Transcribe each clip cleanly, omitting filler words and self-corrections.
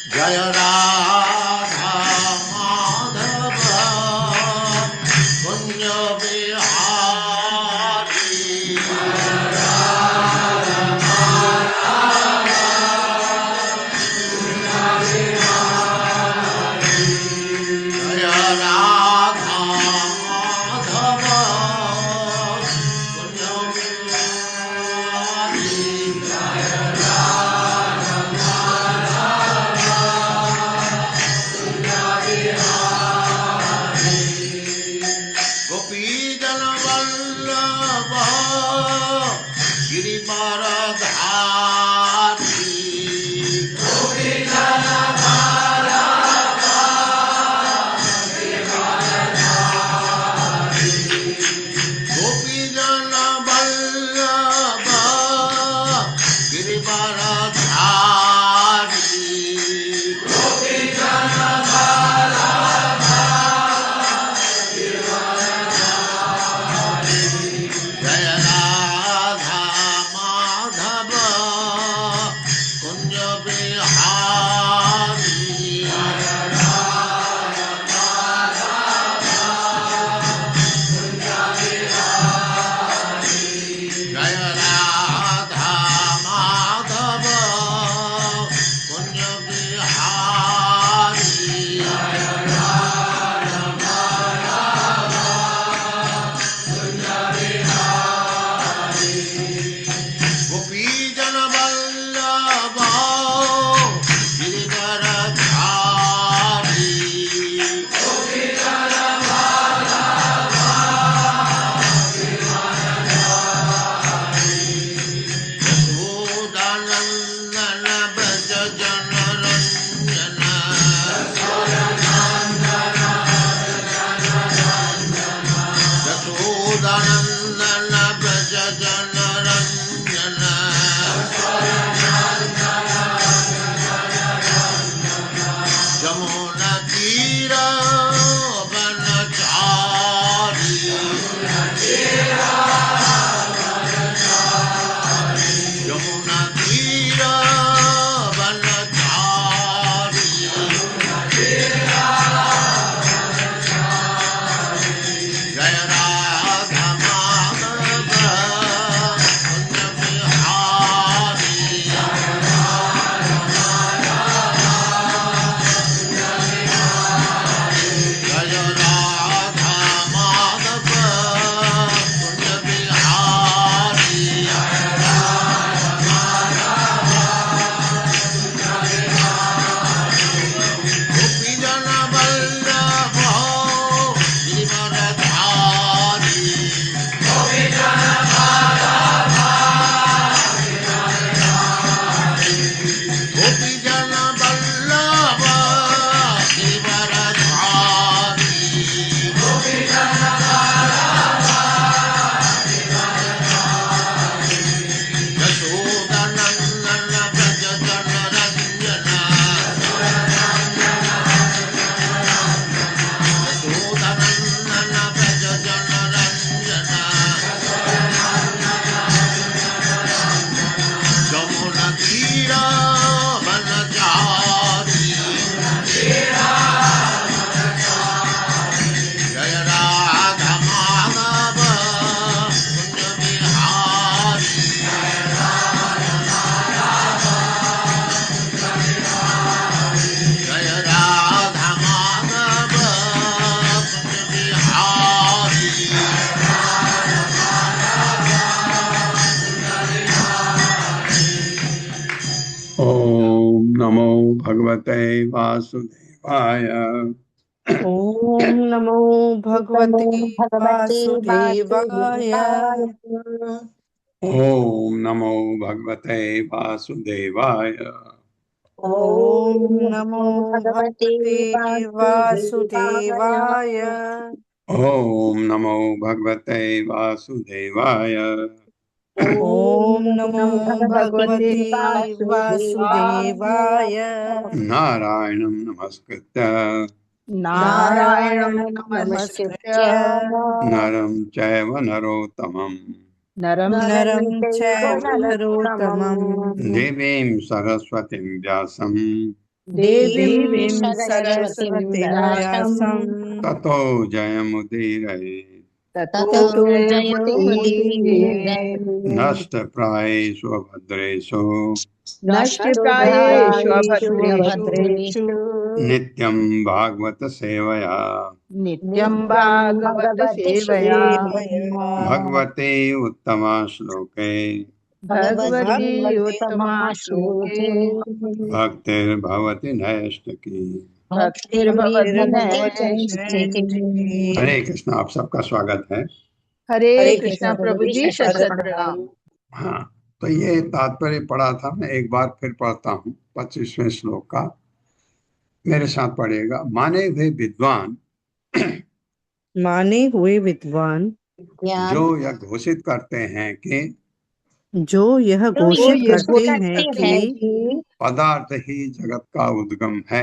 जय राधा माधव कुंज बिहारी। जय राधा माधव कुंज बिहारी। गोपी जन वल्लभ गिरिवरधारी। गोपी जन वल्लभ गिरिवरधारी। जय राधा माधव कुंज बिहारी। जय राधा माधव कुंज बिहारी। गोपी जन वल्लभ गिरिवरधारी। यशोदानंदन व्रज जन रंजन। यशोदानंदन व्रज जन रंजन। जमुना तीर वनचारी। यमुना तीर वनचारी। जय राधा माधव कुंज बिहारी। जय राधा माधव कुंज बिहारी। गोपी जन वल्लभ गिरिवरधारी। गोपी जन वल्लभ गिरिवरधारी। यशोदानंदन व्रज जन रंजन। यशोदानंदन व्रज जन रंजन। जमुना तीर वनचारी। जय राधा माधव कुंज बिहारी। जय राधा माधव कुंज बिहारी। ओम नमो भगवते वासुदेवाय। ओम नमो भगवते वासुदेवाय। ओम नमो भगवते वासुदेवाय। ओम नमो भगवते वासुदेवाय। ओम नमो भगवते वासुदेवाय। ओम नमो भगवते वासुदेवाय। नारायणं नमस्कृत्य नारायणं नमस्कृत्य नरं चैव नरोत्तमं नरं चैव नरोत्तमं देवीं सरस्वतीं व्यासं देवीं सरस्वतीं सरस्वतीं व्यासं व्यासं ततो जयमुदीरये। ततो ततो जयमुदीरये। नष्टप्रायेषु भद्रेषु नष्टप्रायेषु नष्टप्रायेषु अभद्रेषु भद्रेषु नित्यं भागवत सेवया नित्यं नित्यं भागवत सेवया सेवया भगवते उत्तमा श्लोके भगवती उत्तमा भगवत्युत्तमा श्लोके श्लोके भक्तिर्भवति नैष्ठिकी। भक्तिर्भवति भक्तिर्भवति नैष्ठिकी। नैष्ठिकी। हरे कृष्ण। आप सबका स्वागत है। हरे हरे कृष्णा कृष्ण प्रभु जी, शत शत प्रणाम। हाँ, तो ये तात्पर्य पढ़ा था, मैं एक बार फिर पढ़ता हूँ 25वें श्लोक का। मेरे साथ पढ़िएगा। माने हुए विद्वान माने हुए विद्वान ज्ञान जो यह घोषित करते हैं कि जो यह तो घोषित ये करते हैं कहते हैं कि कि पदार्थ ही जगत का उद्गम है,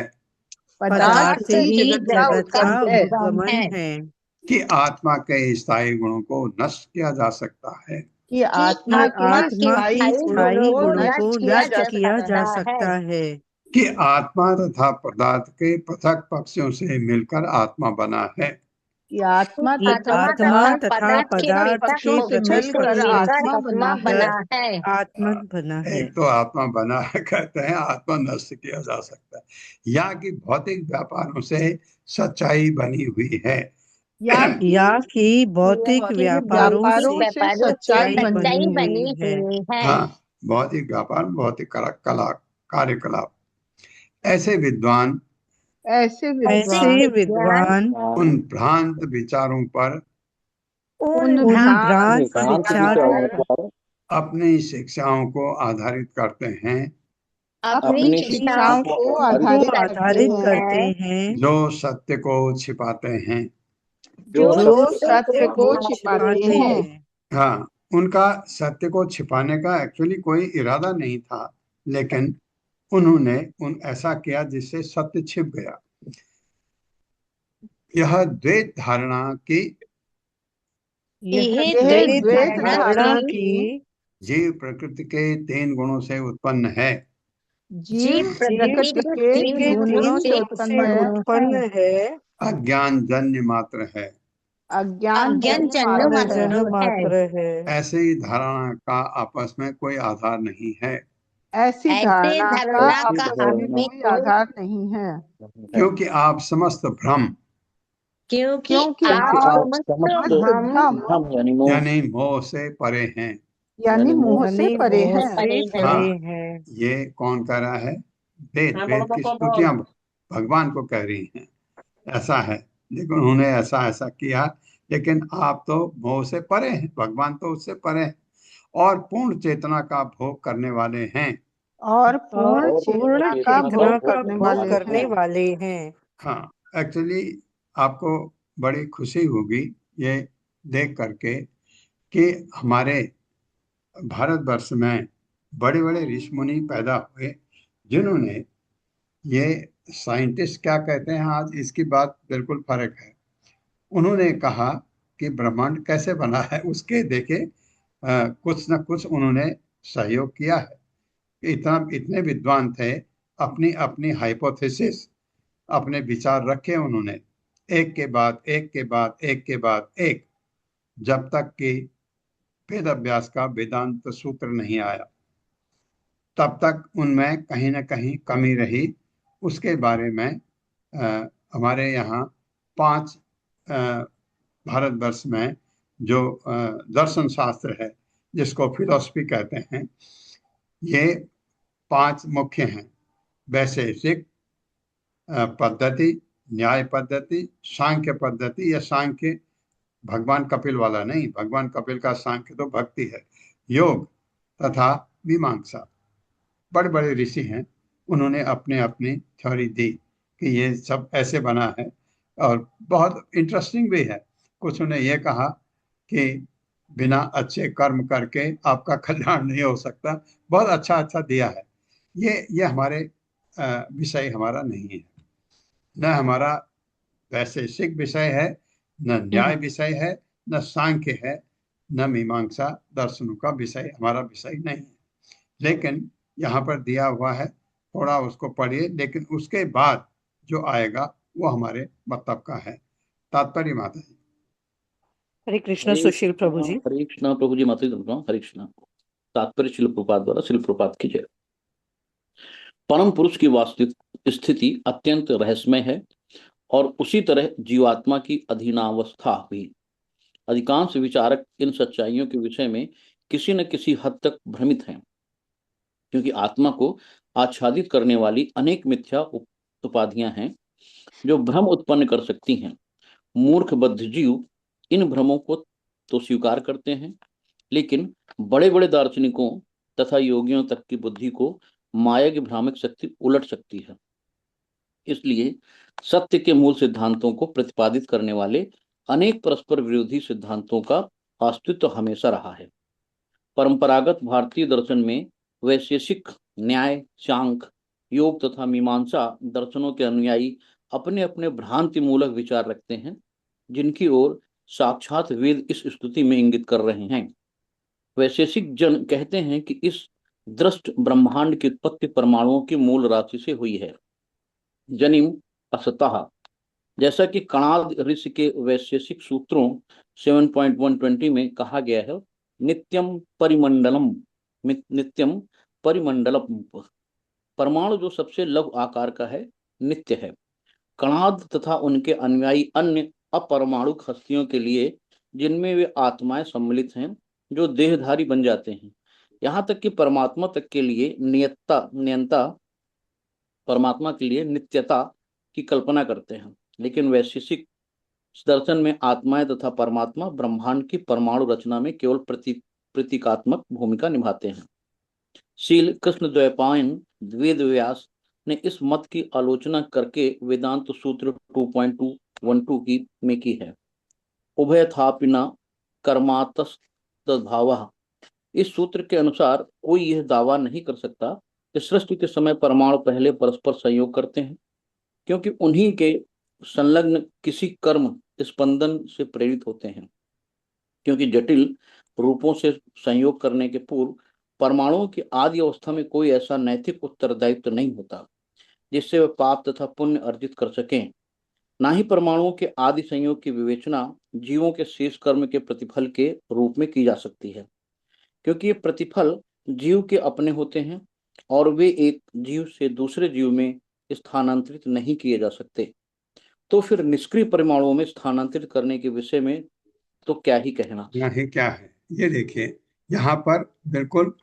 पदार्थ ही ही जगत का उद्गम उद्गमन है है, कि आत्मा के स्थायी गुणों को नष्ट किया जा सकता है। कि कि आत्मा के आत्मा के स्थायी स्थायी गुणों गुणों को को नष्ट नष्ट किया जा सकता सकता है, कि आत्मा तथा पदार्थ के पृथक पक्षों से मिलकर आत्मा बना है। कि आत्मा कि तथा तथा पदार्थ के पदार्थ पक्षों के से पक्षों से मिलकर मिलकर आत्मा बना आत्मा है। बना है। आत्मा बना है। एक तो आत्मा बना है, कहते हैं आत्मा नष्ट किया जा सकता है, या कि भौतिक व्यापारों से सच्चाई बनी हुई है। या कि भौतिक व्यापारों से व्यापारों से सच्चाई सच्चाई बनी बनी हुई है। हुई है। हाँ, भौतिक व्यापार, भौतिक कला कार्यकलाप। ऐसे विद्वान ऐसे विद्वान उन भ्रांत विचारों पर उन भ्रांत विचारों पर अपनी शिक्षाओं को आधारित करते हैं, अपनी शिक्षाओं को आधारित करते हैं, जो सत्य को छिपाते हैं। जो सत्य को छिपाते हैं। हाँ, उनका सत्य को छिपाने का एक्चुअली कोई इरादा नहीं था, लेकिन उन्होंने ऐसा किया जिससे सत्य छिप गया। यह द्वैत धारणा की यह द्वैत धारणा धारणा की की जीव प्रकृति के 3 गुणों से उत्पन्न है। जीव प्रकृति के तीन 3 गुणों से उत्पन्न है। अज्ञान जन्य मात्र है। अज्ञान जन्य मात्र है। ऐसे ही धारणा का आपस में कोई आधार नहीं है, ऐसी धारणा का आपस में में कोई आधार नहीं है, क्योंकि आप समस्त भ्रम क्योंकि आप समस्त भ्रम यानी मोह से परे हैं। यानी मोह से परे मोह हैं। से हाँ, हैं। ये कौन कह रहा है? वेद की स्तुतियां भगवान को कह रही हैं। ऐसा है, लेकिन उन्होंने ऐसा किया, लेकिन आप तो मोह से परे हैं, भगवान तो उससे परे हैं और पूर्ण चेतना का भोग करने वाले हैं। और पूर्ण चेतना का भोग करने वाले हैं। हाँ, एक्चुअली आपको बड़ी खुशी होगी ये देख करके कि हमारे भारतवर्ष में बड़े बड़े ऋषि मुनि पैदा हुए, जिन्होंने ये साइंटिस्ट क्या कहते हैं आज, इसकी बात बिल्कुल फर्क है। उन्होंने कहा कि ब्रह्मांड कैसे बना है, उसके देखे कुछ न कुछ उन्होंने सहयोग किया है। इतने विद्वान थे, अपनी अपनी हाइपोथेसिस, अपने विचार रखे उन्होंने, एक के बाद एक के बाद एक के बाद एक, जब तक कि वेद अभ्यास का वेदांत सूत्र नहीं आया, तब तक उनमें कहीं न कहीं कमी रही। उसके बारे में हमारे यहाँ 5 भारतवर्ष में जो दर्शन शास्त्र है, जिसको फिलोसफी कहते हैं, ये 5 मुख्य हैं। वैशेषिक पद्धति, न्याय पद्धति, सांख्य पद्धति। या सांख्य भगवान कपिल वाला नहीं, भगवान कपिल का सांख्य तो भक्ति है, योग तथा मीमांसा। बड़े बड़े ऋषि हैं, उन्होंने अपने अपनी थ्योरी दी कि ये सब ऐसे बना है, और बहुत इंटरेस्टिंग भी है। कुछ ने ये कहा कि बिना अच्छे कर्म करके आपका कल्याण नहीं हो सकता। बहुत अच्छा दिया है। ये हमारे विषय हमारा नहीं है, न हमारा वैशेषिक विषय है, न न्याय विषय है, न सांख्य है, न मीमांसा दर्शनों का विषय हमारा विषय नहीं है। लेकिन यहाँ पर दिया हुआ है थोड़ा उसको पढ़िए, लेकिन उसके बाद जो आएगा वो हमारे मतलब का है। तात्पर्य माता जी। हरे कृष्ण सुशील प्रभु जी। हरे कृष्णा प्रभु जी, माता जी हरे कृष्णा। तात्पर्य शिल प्रपात द्वारा, शिल प्रपात की जय। परम पुरुष की वास्तविक स्थिति अत्यंत रहस्यमय है और उसी तरह जीवात्मा की अधीनावस्था भी। अधिकांश विचारक इन सच्चाइयों के विषय में किसी न किसी हद तक भ्रमित हैं, क्योंकि आत्मा को आच्छादित करने वाली अनेक मिथ्या उपाधियां हैं जो भ्रम उत्पन्न कर सकती हैं। मूर्ख बद्धजीव इन भ्रमों को तो स्वीकार करते हैं, लेकिन बड़े बड़े दार्शनिकों तथा योगियों तक की बुद्धि को माया की भ्रामक शक्ति उलट सकती है। इसलिए सत्य के मूल सिद्धांतों को प्रतिपादित करने वाले अनेक परस्पर विरोधी सिद्धांतों का अस्तित्व हमेशा रहा है। परंपरागत भारतीय दर्शन में वैशेषिक, न्याय, सांख्य, योग तथा मीमांसा दर्शनों के अनुयायी अपने अपने भ्रांति मूलक विचार रखते हैं, जिनकी ओर साक्षात वेद इस स्तुति में इंगित कर रहे हैं। वैशेषिक जन कहते हैं कि इस दृष्ट ब्रह्मांड की उत्पत्ति परमाणुओं की मूल राशि से हुई है, जनिम असतः। जैसा कि कणाद ऋषि के वैशेषिक सूत्रों 7.120 में कहा गया है, नित्यम परिमंडलम, नित्यम परिमंडलम। परमाणु जो सबसे लघु आकार का है, नित्य है। कणाद तथा उनके अनुयायी अन्य अपरमाणुक हस्तियों के लिए, जिनमें वे आत्माएं सम्मिलित हैं, जो देहधारी बन जाते हैं, यहाँ तक कि परमात्मा तक के लिए नियंता परमात्मा के लिए नित्यता की कल्पना करते हैं। लेकिन वैशेषिक दर्शन में आत्माएं तथा परमात्मा ब्रह्मांड की परमाणु रचना में केवल प्रतीकात्मक भूमिका निभाते हैं। शील कृष्ण द्वैपायन वेद व्यास ने इस मत की आलोचना करके वेदांत सूत्र 2.212 की में की है। उभयथापिना कर्मातस्तद्भावः। इस सूत्र के अनुसार कोई यह दावा नहीं कर सकता कि सृष्टि के समय परमाणु पहले परस्पर संयोग करते हैं, क्योंकि उन्हीं के संलग्न किसी कर्म स्पंदन से प्रेरित होते हैं। क्योंकि जटिल रूपों से संयोग करने के पूर्व परमाणुओं की आदि अवस्था में कोई ऐसा नैतिक उत्तरदायित्व नहीं होता जिससे वे पाप तथा पुण्य अर्जित कर सकें। ना ही परमाणुओं के आदि संयोग की विवेचना जीवों के शेष कर्म के प्रतिफल के रूप में की जा सकती है, क्योंकि ये प्रतिफल जीव के अपने होते हैं और वे एक जीव से दूसरे जीव में स्थानांतरित नहीं किए जा सकते। तो फिर निष्क्रिय परमाणुओं में स्थानांतरित करने के विषय में तो क्या ही कहना। नहीं, क्या है ये देखिए, यहाँ पर बिल्कुल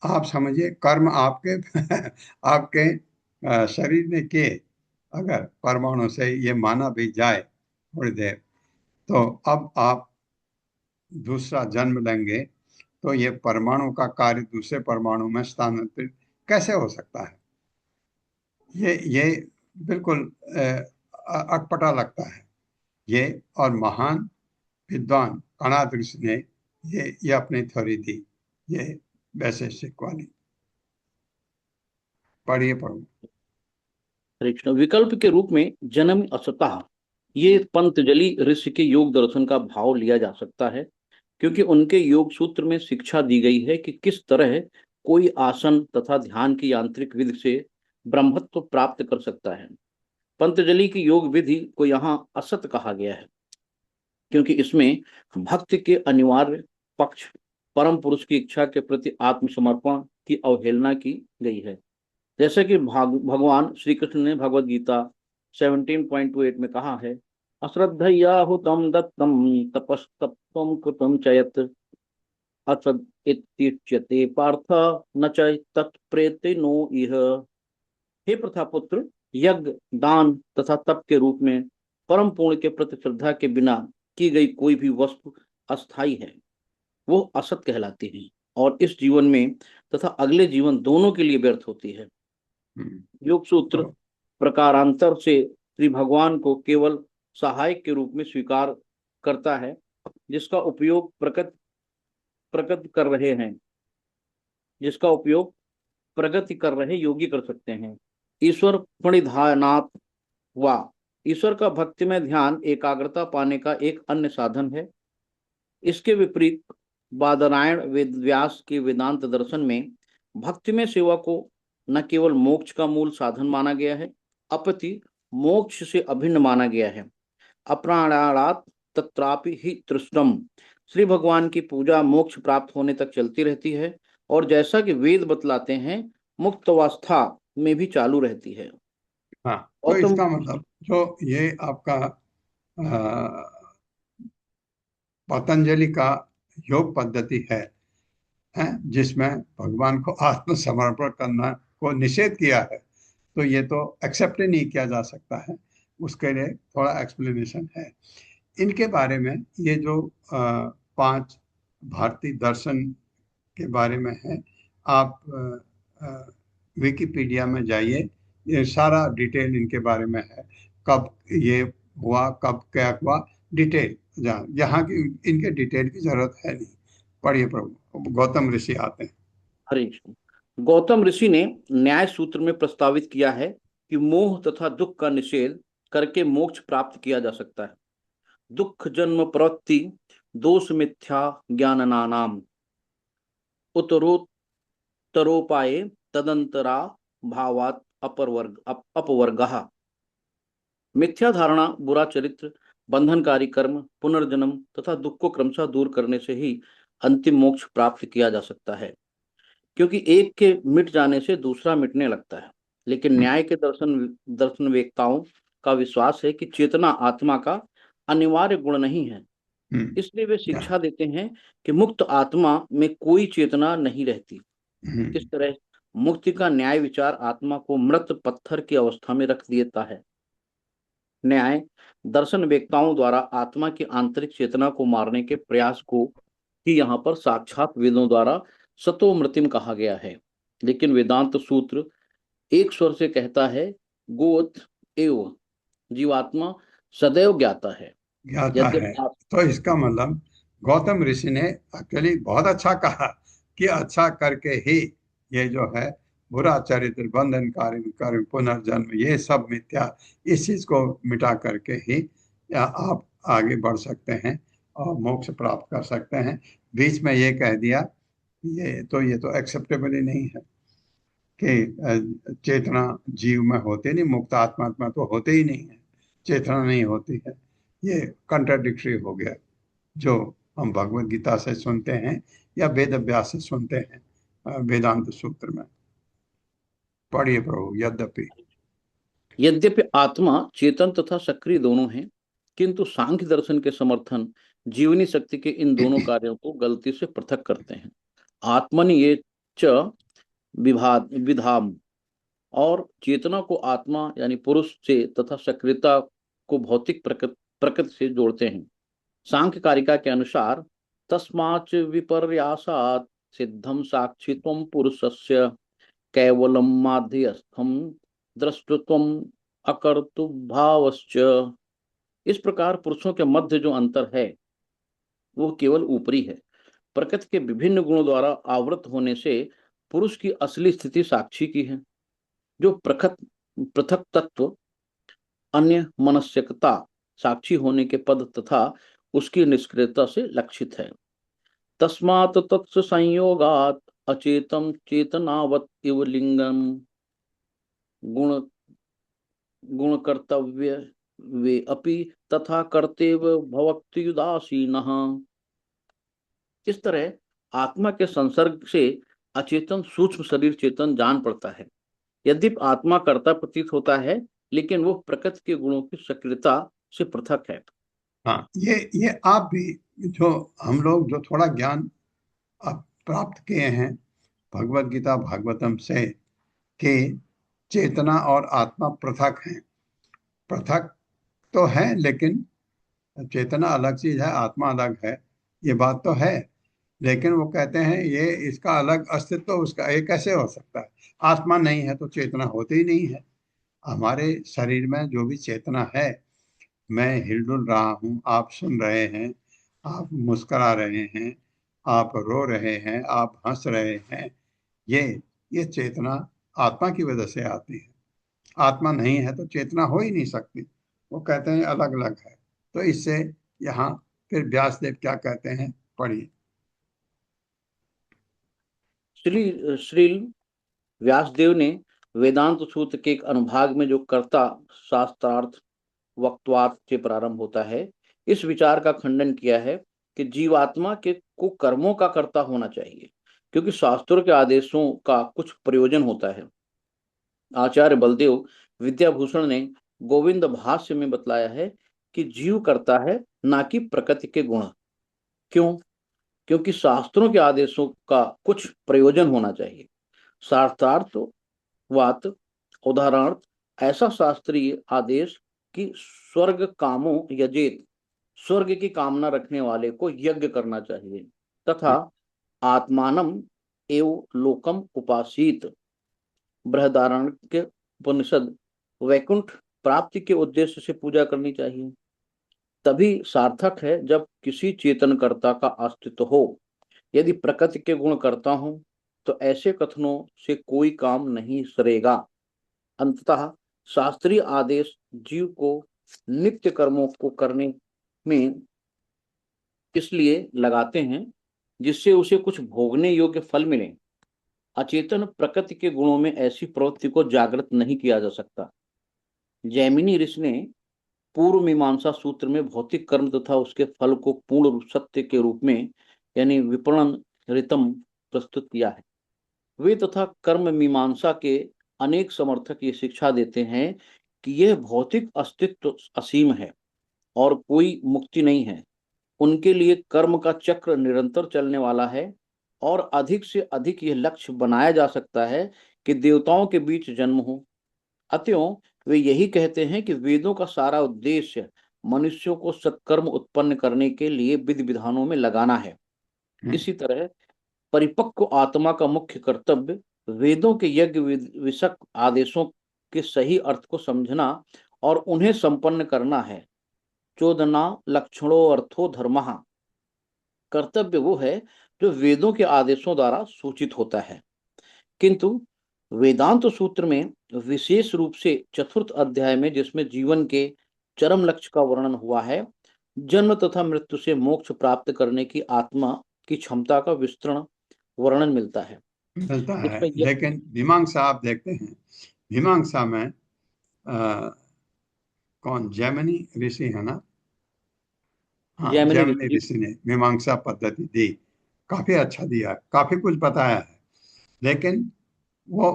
आप समझिए, कर्म आपके आपके शरीर में के अगर परमाणु से ये माना भी जाए थोड़ी देर, तो अब आप दूसरा जन्म लेंगे तो ये परमाणु का कार्य दूसरे परमाणु में स्थानांतरित कैसे हो सकता है? ये बिल्कुल अटपटा लगता है ये। और महान विद्वान कणाद ऋषि ने ये अपनी थ्योरी दी, ये वैशेषिक वाली। पढ़िए पढ़ो। हरे कृष्ण। विकल्प के रूप में जन्म असतः, ये पंतजलि ऋषि के योग दर्शन का भाव लिया जा सकता है, क्योंकि उनके योग सूत्र में शिक्षा दी गई है कि किस तरह कोई आसन तथा ध्यान की यांत्रिक विधि से ब्रह्मत्व प्राप्त कर सकता है। पंतजलि की योग विधि को यहाँ असत कहा गया है, क्योंकि इसमें भक्ति के अनिवार्य पक्ष परम पुरुष की इच्छा के प्रति आत्मसमर्पण की अवहेलना की गई है। जैसे कि भगवान श्री कृष्ण ने भगवद गीता 17.28 में कहा है, अश्रद्धया हुतम दत्तम तपस्तप्तम कृतम चयत असद इत्युच्यते पार्थ न च तत्प्रेते नो इह। हे प्रथापुत्र, यज्ञ, दान तथा तप के रूप में परम पूर्ण के प्रति श्रद्धा के बिना की गई कोई भी वस्तु अस्थाई है, वो असत कहलाती है और इस जीवन में तथा अगले जीवन दोनों के लिए व्यर्थ होती है। योग सूत्र प्रकारांतर से श्री भगवान को केवल सहायक के रूप में स्वीकार करता है, जिसका उपयोग प्रगति कर रहे योगी कर सकते हैं। ईश्वर प्रणिधानात् वा, ईश्वर का भक्ति में ध्यान एकाग्रता पाने का एक अन्य साधन है। इसके विपरीत बादरायण वेद व्यास के वेदांत दर्शन में भक्ति में सेवा को न केवल मोक्ष का मूल साधन माना गया है, अपितु मोक्ष से अभिन्न माना गया है। अप्राणात् तत्रापि हि तृष्णम। श्री भगवान की पूजा मोक्ष प्राप्त होने तक चलती रहती है और जैसा कि वेद बतलाते हैं मुक्त अवस्था में भी चालू रहती है। हाँ, तो और तुम इसका मतलब जो ये आपका पतंजलि का योग पद्धति है जिसमें भगवान को आत्मसमर्पण करना को निषेध किया है, तो ये तो एक्सेप्ट ही नहीं किया जा सकता है। उसके लिए थोड़ा एक्सप्लेनेशन है इनके बारे में। ये जो 5 भारतीय दर्शन के बारे में है, आप विकिपीडिया में जाइए, ये सारा डिटेल इनके बारे में है। कब ये हुआ, कब क्या हुआ, डिटेल यहाँ की इनके डिटेल की जरूरत है नहीं। पढ़िए प्रभु, गौतम ऋषि आते हैं। हरे कृष्ण। गौतम ऋषि ने न्याय सूत्र में प्रस्तावित किया है कि मोह तथा दुख का निषेध करके मोक्ष प्राप्त किया जा सकता है। दुख जन्म प्रवृत्ति दोष मिथ्या ज्ञाननानाम उत्तरोपाये तदंतरा भावात अपवर्गः। मिथ्या धारणा, बुरा चरित्र, बंधनकारी कर्म, पुनर्जन्म तथा दुख को क्रमशः दूर करने से ही अंतिम मोक्ष प्राप्त किया जा सकता है, क्योंकि एक के मिट जाने से दूसरा मिटने लगता है। लेकिन न्याय के दर्शन वेत्ताओं का विश्वास है कि चेतना आत्मा का अनिवार्य गुण नहीं है। इसलिए वे शिक्षा देते हैं कि मुक्त आत्मा में कोई चेतना नहीं रहती। इस तरह मुक्ति का न्याय विचार आत्मा को मृत पत्थर की अवस्था में रख देता है। न्याय दर्शन वेत्ताओं द्वारा आत्मा की आंतरिक चेतना को मारने के प्रयास को ही यहाँ पर साक्षात वेदों द्वारा सतो मृतिम कहा गया है। लेकिन वेदांत सूत्र एक स्वर से कहता है गोत एव, जीवात्मा सदैव ज्ञाता है। तो इसका मतलब गौतम ऋषि ने एक्चुअली बहुत अच्छा कहा कि अच्छा करके ही ये जो है बुरा चरित्र, बंधनकारी कर्म, पुनर्जन्म, ये सब मिथ्या, इस चीज को मिटा करके ही आप आगे बढ़ सकते हैं और मोक्ष प्राप्त कर सकते हैं। बीच में ये कह दिया, ये तो एक्सेप्टेबल ही नहीं है कि चेतना जीव में होती नहीं, मुक्त आत्मा तो होते ही नहीं है, चेतना नहीं होती है। ये कंट्राडिक्टरी हो गया जो हम भगवत गीता से सुनते हैं या वेद अभ्यास से सुनते हैं वेदांत सूत्र में। पढ़िए प्रभु। यद्यपि आत्मा चेतन तथा सक्रिय दोनों हैं, किंतु सांख्य दर्शन के समर्थन जीवनी शक्ति के इन दोनों कार्यों को गलती से पृथक करते हैं। आत्मन ये च विधाम, और चेतना को आत्मा यानी पुरुष से तथा सक्रियता को भौतिक प्रकृति से जोड़ते हैं। सांख्य कारिका के अनुसार तस्माच विपर्यासात् सिद्धम साक्षित्वं पुरुषस्य केवलम माध्यस्थम दृष्टत्वम अकर्तुभावश्च। इस प्रकार पुरुषों के मध्य जो अंतर है वो केवल ऊपरी है। प्रकृति के विभिन्न गुणों द्वारा आवृत होने से पुरुष की असली स्थिति साक्षी की है, जो पृथक तत्व अन्य मनस्यकता साक्षी होने के पद तथा उसकी निष्क्रियता से लक्षित है। तस्मात् तत्स संयोगात् अचेतम चेतनावत इव लिंगम गुण कर्तव्य वे अपि तथा कर्तव्य भवत्युदासीनः। इस तरह आत्मा के संसर्ग से अचेतन सूक्ष्म शरीर चेतन जान पड़ता है। यद्यपि आत्मा कर्ता प्रतीत होता है, लेकिन वो प्रकृति के गुणों की सक्रियता से पृथक है। हाँ, ये आप भी जो हम लोग जो थोड़ा ज्ञान आप प्राप्त किए हैं भगवत गीता भागवतम से कि चेतना और आत्मा पृथक हैं। पृथक तो है, लेकिन चेतना अलग चीज है, आत्मा अलग है, ये बात तो है। लेकिन वो कहते हैं ये इसका अलग अस्तित्व, उसका ये कैसे हो सकता है? आत्मा नहीं है तो चेतना होती ही नहीं है। हमारे शरीर में जो भी चेतना है, मैं हिलडुल रहा हूँ, आप सुन रहे हैं, आप मुस्कुरा रहे हैं, आप रो रहे हैं, आप हंस रहे हैं, ये चेतना आत्मा की वजह से आती है। आत्मा नहीं है तो चेतना हो ही नहीं सकती। वो कहते हैं अलग अलग है। तो इससे यहाँ फिर व्यासदेव क्या कहते हैं, पढ़िए। श्री व्यासदेव ने वेदांत सूत्र के एक अनुभाग में जो कर्ता शास्त्रार्थ वक्त्वार्थ से प्रारंभ होता है, इस विचार का खंडन किया है कि जीवात्मा के को कर्मों का कर्ता होना चाहिए, क्योंकि शास्त्रों के आदेशों का कुछ प्रयोजन होता है। आचार्य बलदेव विद्याभूषण ने गोविंद भाष्य में बतलाया है कि जीव करता है, ना कि प्रकृति के गुण। क्यों? क्योंकि शास्त्रों के आदेशों का कुछ प्रयोजन होना चाहिए। शास्त्रार्थवाद उदाहरण ऐसा शास्त्रीय आदेश कि स्वर्ग कामो यजेत, स्वर्ग की कामना रखने वाले को यज्ञ करना चाहिए, तथा आत्मानम एव लोकम उपासीत, बृहदारण्यक उपनिषद, वैकुंठ प्राप्ति के उद्देश्य से पूजा करनी चाहिए। तभी सार्थक है जब किसी चेतनकर्ता का अस्तित्व हो। यदि प्रकृति के गुण करता हूं तो ऐसे कथनों से कोई काम नहीं सरेगा। अंततः शास्त्रीय आदेश जीव को नित्य कर्मों को करने में इसलिए लगाते हैं जिससे उसे कुछ भोगने योग्य फल मिले। अचेतन प्रकृति के गुणों में ऐसी प्रवृत्ति को जागृत नहीं किया जा सकता। जैमिनी ऋषि ने पूर्व मीमांसा सूत्र में भौतिक कर्म तथा उसके फल को पूर्ण सत्य के रूप में यानी विपणन ऋतम प्रस्तुत किया है। वे तथा कर्म मीमांसा के अनेक समर्थक ये शिक्षा देते हैं कि यह भौतिक अस्तित्व असीम है और कोई मुक्ति नहीं है। उनके लिए कर्म का चक्र निरंतर चलने वाला है और अधिक से अधिक यह लक्ष्य बनाया जा सकता है कि देवताओं के बीच जन्म हो। अतएव वे यही कहते हैं कि वेदों का सारा उद्देश्य मनुष्यों को सत्कर्म उत्पन्न करने के लिए विधि विधानों में लगाना है। इसी तरह परिपक्व आत्मा का मुख्य कर्तव्य वेदों के यज्ञ विषयक आदेशों के सही अर्थ को समझना और उन्हें संपन्न करना है। चोदना लक्षणों अर्थो धर्मः, कर्तव्य वो है जो वेदों के आदेशों द्वारा सूचित होता है। किंतु वेदांत सूत्र में विशेष रूप से चतुर्थ अध्याय में, जिसमें जीवन के चरम लक्ष्य का वर्णन हुआ है, जन्म तथा मृत्यु से मोक्ष प्राप्त करने की आत्मा की क्षमता का विस्तृण वर्णन मिलता है। लेकिन मीमांसा आप देखते हैं, मीमांसा में कौन जैमिनी ऋषि है ना, हाँ जैमिनी ऋषि ने मीमांसा पद्धति दी, काफी अच्छा दिया, काफी कुछ बताया है, लेकिन वो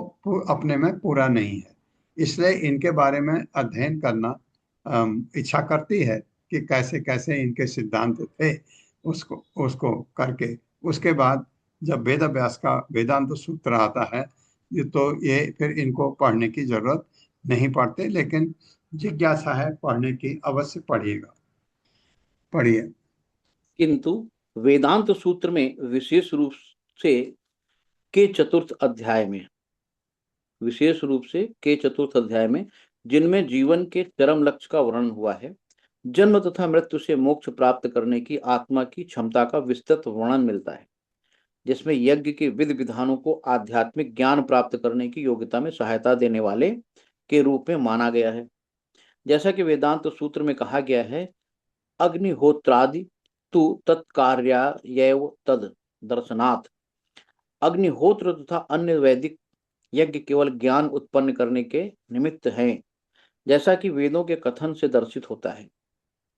अपने में पूरा नहीं है। इसलिए इनके बारे में अध्ययन करना इच्छा करती है कि कैसे कैसे इनके सिद्धांत थे, उसको करके उसके बाद जब वेद व्यास का वेदांत सूत्र आता है तो ये फिर इनको पढ़ने की जरूरत नहीं पड़ती, लेकिन जिज्ञासा है पढ़ने की, अवश्य पढ़िएगा, पढ़िए। किंतु वेदांत सूत्र में विशेष रूप से के चतुर्थ अध्याय में जिनमें जीवन के चरम लक्ष्य का वर्णन हुआ है, जन्म तथा मृत्यु से मोक्ष प्राप्त करने की आत्मा की क्षमता का विस्तृत वर्णन मिलता है, जिसमें यज्ञ के विधि विधानों को आध्यात्मिक ज्ञान प्राप्त करने की योग्यता में सहायता देने वाले के रूप में माना गया है। जैसा कि वेदांत सूत्र में कहा गया है, अग्निहोत्रादि तु तत्कार्यायैव तद दर्शनात्, अग्निहोत्र तथा अन्य वैदिक यज्ञ केवल ज्ञान उत्पन्न करने के निमित्त हैं, जैसा कि वेदों के कथन से दर्शित होता है।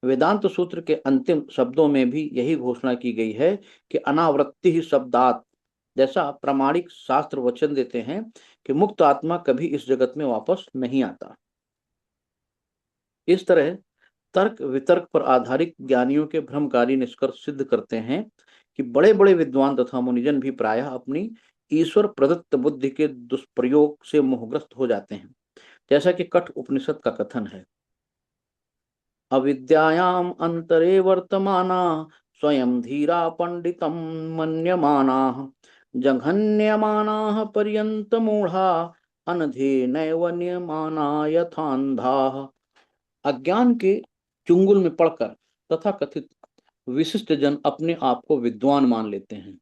वेदांत सूत्र के अंतिम शब्दों में भी यही घोषणा की गई है कि अनावृत्ति ही शब्दात, जैसा प्रामाणिक शास्त्र वचन देते हैं कि मुक्त आत्मा कभी इस जगत में वापस नहीं आता। इस तरह तर्क वितर्क पर आधारित ज्ञानियों के भ्रमकारी निष्कर्ष सिद्ध करते हैं कि बड़े बड़े विद्वान तथा मुनिजन भी प्रायः अपनी ईश्वर प्रदत्त बुद्धि के दुष्प्रयोग से मोहग्रस्त हो जाते हैं, जैसा कि कठ उपनिषद का कथन है, अविद्यायाम अंतरे वर्तमाना स्वयं धीरा पंडितम मन्यमानाः जघन्यमानाः पर्यंत मूढ़ा अनधे नैव नियमाना यथान्धाः। अज्ञान के चुंगल में पड़कर तथा कथित विशिष्ट जन अपने आप को विद्वान मान लेते हैं।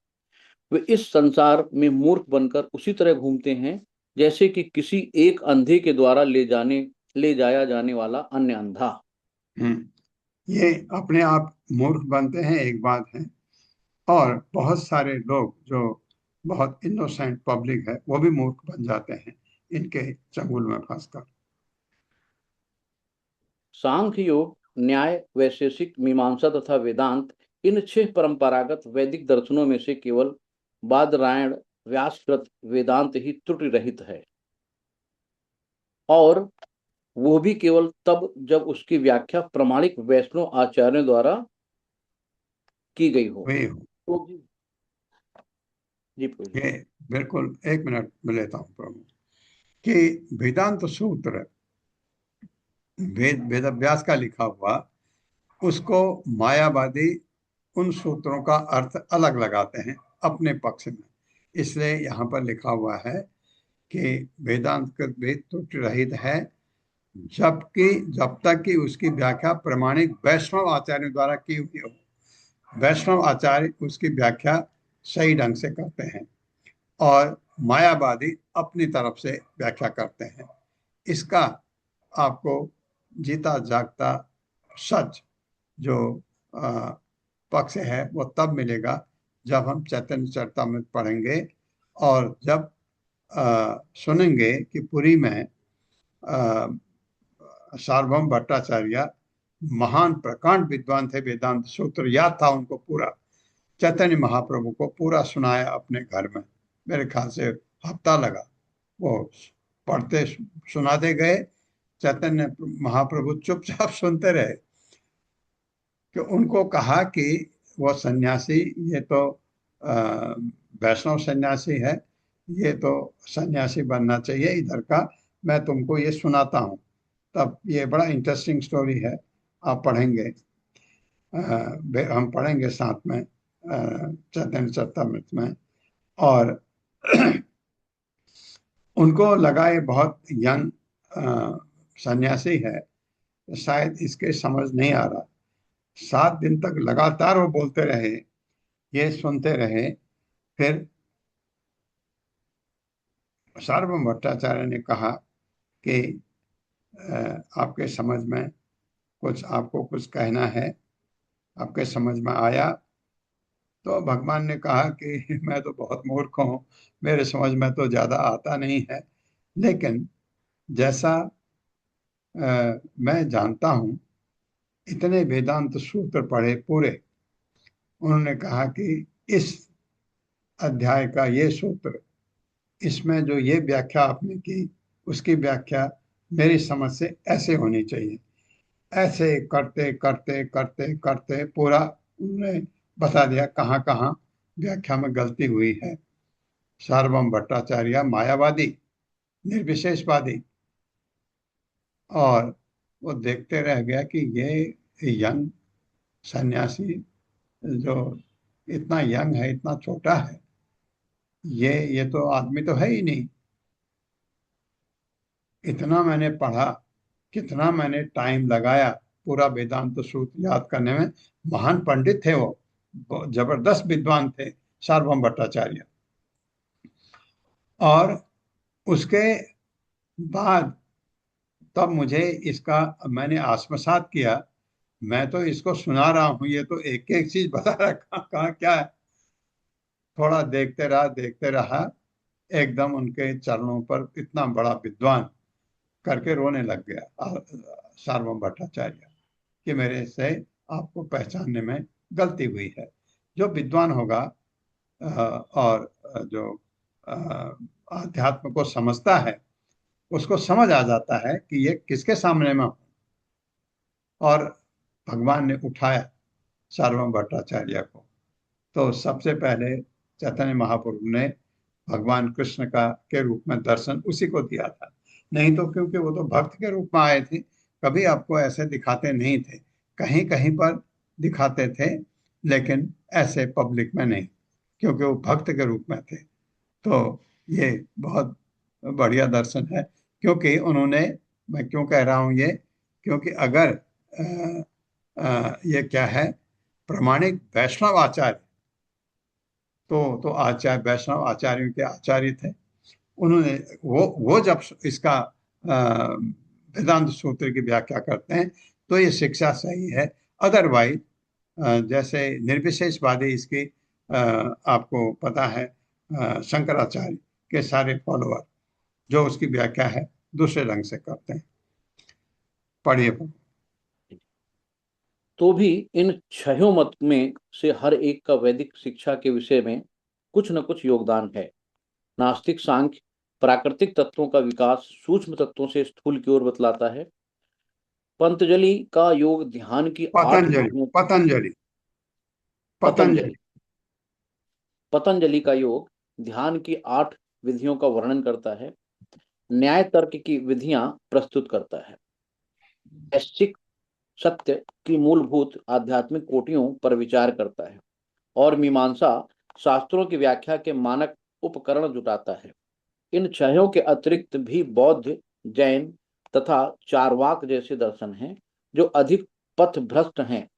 वे इस संसार में मूर्ख बनकर उसी तरह घूमते हैं जैसे कि किसी एक अंधे के द्वारा ले जाया जाने वाला अन्य अंधा। ये अपने आप मूर्ख बनते हैं, एक बात है, और बहुत सारे लोग जो बहुत इनोसेंट पब्लिक है वो भी मूर्ख बन जाते हैं इनके चंगुल में फंसकर। सांख्य योग, न्याय, वैशेषिक, मीमांसा तथा वेदांत, इन 6 परंपरागत वैदिक दर्शनों में से केवल बादरायण व्यासकृत वेदांत ही त्रुटि रहित है, और वो भी केवल तब जब उसकी व्याख्या प्रमाणिक वैष्णव आचार्यों द्वारा की गई हो। वे तो जी प्रभु जी। ये बिल्कुल, एक मिनट में लेता हूँ प्रभु, कि वेदांत सूत्र वेद व्यास का लिखा हुआ, उसको मायावादी उन सूत्रों का अर्थ अलग लगाते हैं अपने पक्ष में। इसलिए यहाँ पर लिखा हुआ है कि वेदांत का वेद त्रुटि रहित है जबकि जब तक कि उसकी व्याख्या प्रमाणिक वैष्णव आचार्यों द्वारा की हुई हो। वैष्णव आचार्य उसकी व्याख्या सही ढंग से करते हैं और मायावादी अपनी तरफ से व्याख्या करते हैं। इसका आपको जीता जागता सच जो पक्ष है वो तब मिलेगा जब हम चैतन्य चरितामृत पढ़ेंगे और जब सुनेंगे कि पुरी में सार्वभौम भट्टाचार्य महान प्रकांड विद्वान थे, वेदांत सूत्र याद था उनको पूरा, चैतन्य महाप्रभु को पूरा सुनाया अपने घर में। मेरे ख्याल से हफ्ता लगा, वो पढ़ते सुनाते गए, चैतन्य महाप्रभु चुपचाप सुनते रहे। कि उनको कहा कि वो सन्यासी, ये तो वैष्णव सन्यासी है, ये तो सन्यासी बनना चाहिए इधर का, मैं तुमको ये सुनाता हूँ। तब ये बड़ा इंटरेस्टिंग स्टोरी है, आप पढ़ेंगे, हम पढ़ेंगे साथ में चैतन्य चरितामृत में। और उनको लगा ये बहुत यंग सन्यासी है, शायद इसके समझ नहीं आ रहा। 7 दिन तक लगातार वो बोलते रहे, ये सुनते रहे। फिर सार्वभौम भट्टाचार्य ने कहा कि आपके समझ में कुछ, आपको कुछ कहना है, आपके समझ में आया? तो भगवान ने कहा कि मैं तो बहुत मूर्ख हूँ, मेरे समझ में तो ज़्यादा आता नहीं है, लेकिन जैसा मैं जानता हूँ, इतने वेदांत सूत्र पढ़े पूरे, उन्होंने कहा कि इस अध्याय का ये सूत्र, इसमें जो ये व्याख्या आपने की, उसकी व्याख्या मेरी समझ से ऐसे होनी चाहिए। ऐसे करते करते करते करते पूरा उन्होंने बता दिया कहाँ कहाँ व्याख्या में गलती हुई है। सार्वभौम भट्टाचार्य मायावादी, निर्विशेषवादी, और वो देखते रह गया कि ये यंग सन्यासी जो इतना यंग है, इतना छोटा है, ये तो आदमी तो है ही नहीं। इतना मैंने पढ़ा, कितना मैंने टाइम लगाया पूरा वेदांत सूत्र याद करने में। महान पंडित थे वो, जबरदस्त विद्वान थे सार्वभौम भट्टाचार्य। और उसके बाद तब मुझे इसका, मैंने आत्मसात किया, मैं तो इसको सुना रहा हूँ, ये तो एक एक चीज बता रहा, कहाँ क्या है। थोड़ा देखते रहा, एकदम उनके चरणों पर इतना बड़ा विद्वान करके रोने लग गया सार्वभौम भट्टाचार्य कि मेरे से आपको पहचानने में गलती हुई है। जो विद्वान होगा और जो अध्यात्म को समझता है, उसको समझ आ जाता है कि ये किसके सामने में हूं। और भगवान ने उठाया सार्वभौम भट्टाचार्य को। तो सबसे पहले चैतन्य महाप्रभु ने भगवान कृष्ण का के रूप में दर्शन उसी को दिया था। नहीं तो क्योंकि वो तो भक्त के रूप में आए थे, कभी आपको ऐसे दिखाते नहीं थे, कहीं कहीं पर दिखाते थे, लेकिन ऐसे पब्लिक में नहीं, क्योंकि वो भक्त के रूप में थे। तो ये बहुत बढ़िया दर्शन है, क्योंकि उन्होंने, मैं क्यों कह रहा हूँ ये, क्योंकि अगर ये क्या है, प्रमाणिक वैष्णव आचार्य, तो आचार्य वैष्णव आचार्यों के आचार्य थे। उन्होंने वो जब इसका वेदांत सूत्र की व्याख्या करते हैं तो ये शिक्षा सही है। अदरवाइज जैसे निर्विशेषवादी, इसकी आपको पता है, शंकराचार्य के सारे फॉलोअर जो उसकी व्याख्या है दूसरे ढंग से करते हैं। पढ़िए। तो भी इन छहों मत में से हर एक का वैदिक शिक्षा के विषय में कुछ न कुछ योगदान है। नास्तिक सांख्य प्राकृतिक तत्वों का विकास सूक्ष्म तत्वों से स्थूल की ओर बतलाता है। पतंजलि का योग ध्यान की 8 पतंजलि विधियों पतंजलि पतंजलि पतंजलि पतंजलि का योग ध्यान की 8 विधियों का वर्णन करता है। न्याय तर्क की विधियां प्रस्तुत करता है। ऐच्छिक सत्य की मूलभूत आध्यात्मिक कोटियों पर विचार करता है और मीमांसा शास्त्रों की व्याख्या के मानक उपकरण जुटाता है। इन छहों के अतिरिक्त भी बौद्ध, जैन तथा चारवाक जैसे दर्शन हैं जो अधिक पथभ्रष्ट हैं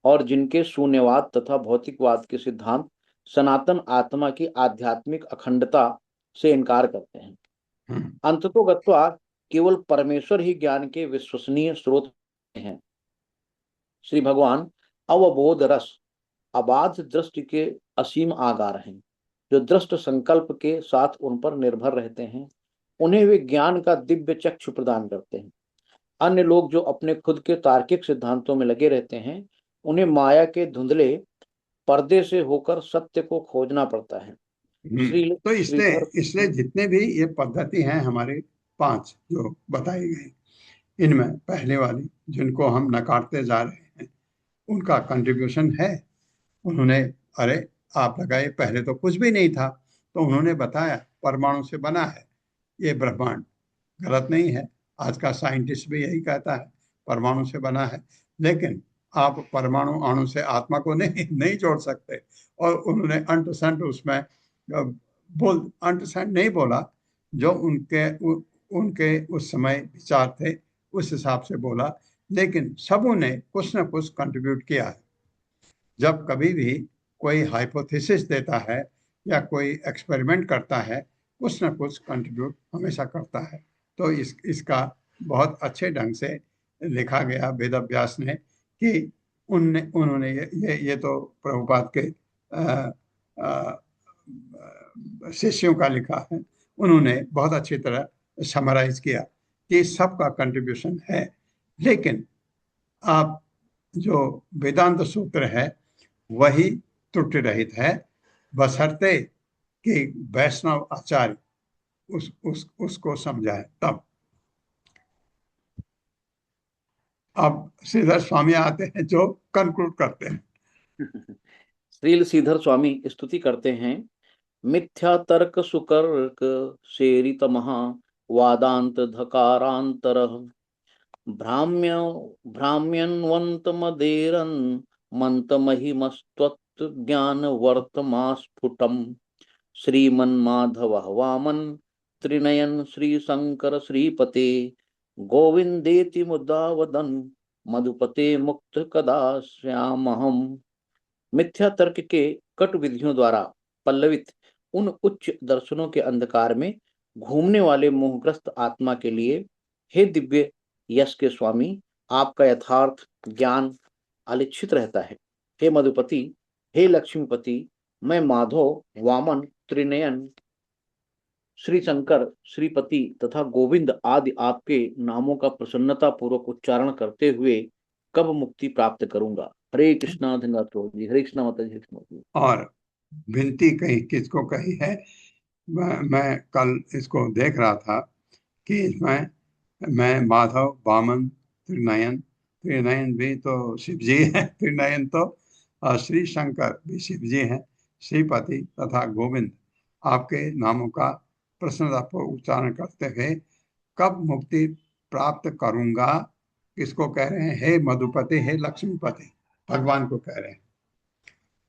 और जिनके शून्यवाद तथा भौतिकवाद के सिद्धांत सनातन आत्मा की आध्यात्मिक अखंडता से इनकार करते हैं। अंततोगत्वा केवल परमेश्वर ही ज्ञान के विश्वसनीय स्रोत हैं। श्री भगवान अवबोध रस अबाध दृष्टि के असीम आगार हैं जो दृष्ट संकल्प के साथ उन पर निर्भर रहते हैं। उन्हें वे ज्ञान का दिव्य चक्षु प्रदान करते हैं। अन्य लोग जो अपने खुद के तार्किक सिद्धांतों में लगे रहते हैं उन्हें माया के धुंधले पर्दे से होकर सत्य को खोजना पड़ता है। तो इसलिए जितने भी ये पद्धति हैं हमारे 5 जो बताई गई, इनमें पहले वाली जिनको हम नकारते जा रहे हैं उनका कंट्रीब्यूशन है। उन्होंने अरे आप लगाए पहले तो कुछ भी नहीं था, तो उन्होंने बताया परमाणु से बना है ये ब्रह्मांड। गलत नहीं है, आज का साइंटिस्ट भी यही कहता है परमाणु से बना है, लेकिन आप परमाणु अणु से आत्मा को नहीं जोड़ सकते। और उन्होंने अंट संट उसमें अंट संट नहीं बोला, जो उनके उस समय विचार थे उस हिसाब से बोला, लेकिन सबों ने कुछ ना कुछ कंट्रीब्यूट किया है। जब कभी भी कोई हाइपोथेसिस देता है या कोई एक्सपेरिमेंट करता है, कुछ ना कुछ कंट्रीब्यूट हमेशा करता है। तो इसका बहुत अच्छे ढंग से लिखा गया वेदव्यास ने कि उन्होंने ये तो प्रभुपाद के शिष्यों का लिखा है। उन्होंने बहुत अच्छी तरह समराइज किया कि सबका कंट्रीब्यूशन है। लेकिन आप जो वेदांत सूत्र है वही त्रुटि रहित है, बशर्ते कि वैष्णव आचार्य उसको समझाए तब। अब श्रीधर स्वामी आते हैं जो कंक्लूड करते हैं। श्रील श्रीधर स्वामी स्तुति करते हैं। मिथ्या तर्क सुकर्क शेरित महा वादांत धकारांतर भ्राम्यन्वंत मदेरन मंत महिमस्त्वत् ज्ञान वर्तमास्फुटम श्रीमन्माधव वामन त्रिनयन श्री शंकर श्रीपते गोविंदेति मुदा वदन मधुपते मुक्त कदा श्यामहम। मिथ्या तर्क के कट विधियों द्वारा पल्लवित उन उच्च दर्शनों के अंधकार में घूमने वाले मोहग्रस्त आत्मा के लिए हे दिव्य यश के स्वामी, आपका यथार्थ ज्ञान अलिखित रहता है। हे मधुपति, हे लक्ष्मीपति, मैं माधव, वामन, त्रिनयन, श्री शंकर, श्रीपति तथा गोविंद आदि आपके नामों का प्रसन्नता पूर्वक उच्चारण करते हुए कब मुक्ति प्राप्त करूंगा। हरे कृष्णा धन्यवाद जी। हरे कृष्णा माता जी। और विनती कहीं किसको कही है, मैं कल इसको देख रहा था कि इसमें मैं माधव, वामन, त्रिनयन भी तो शिव जी है, त्रिनयन तो श्री शंकर भी शिव जी हैं, श्रीपति तथा गोविंद आपके नामों का प्रसन्नतापूर्वक उच्चारण करते हुए कब मुक्ति प्राप्त करूंगा। किसको कह रहे हैं? हे मधुपति, हे लक्ष्मीपति, भगवान को कह रहे हैं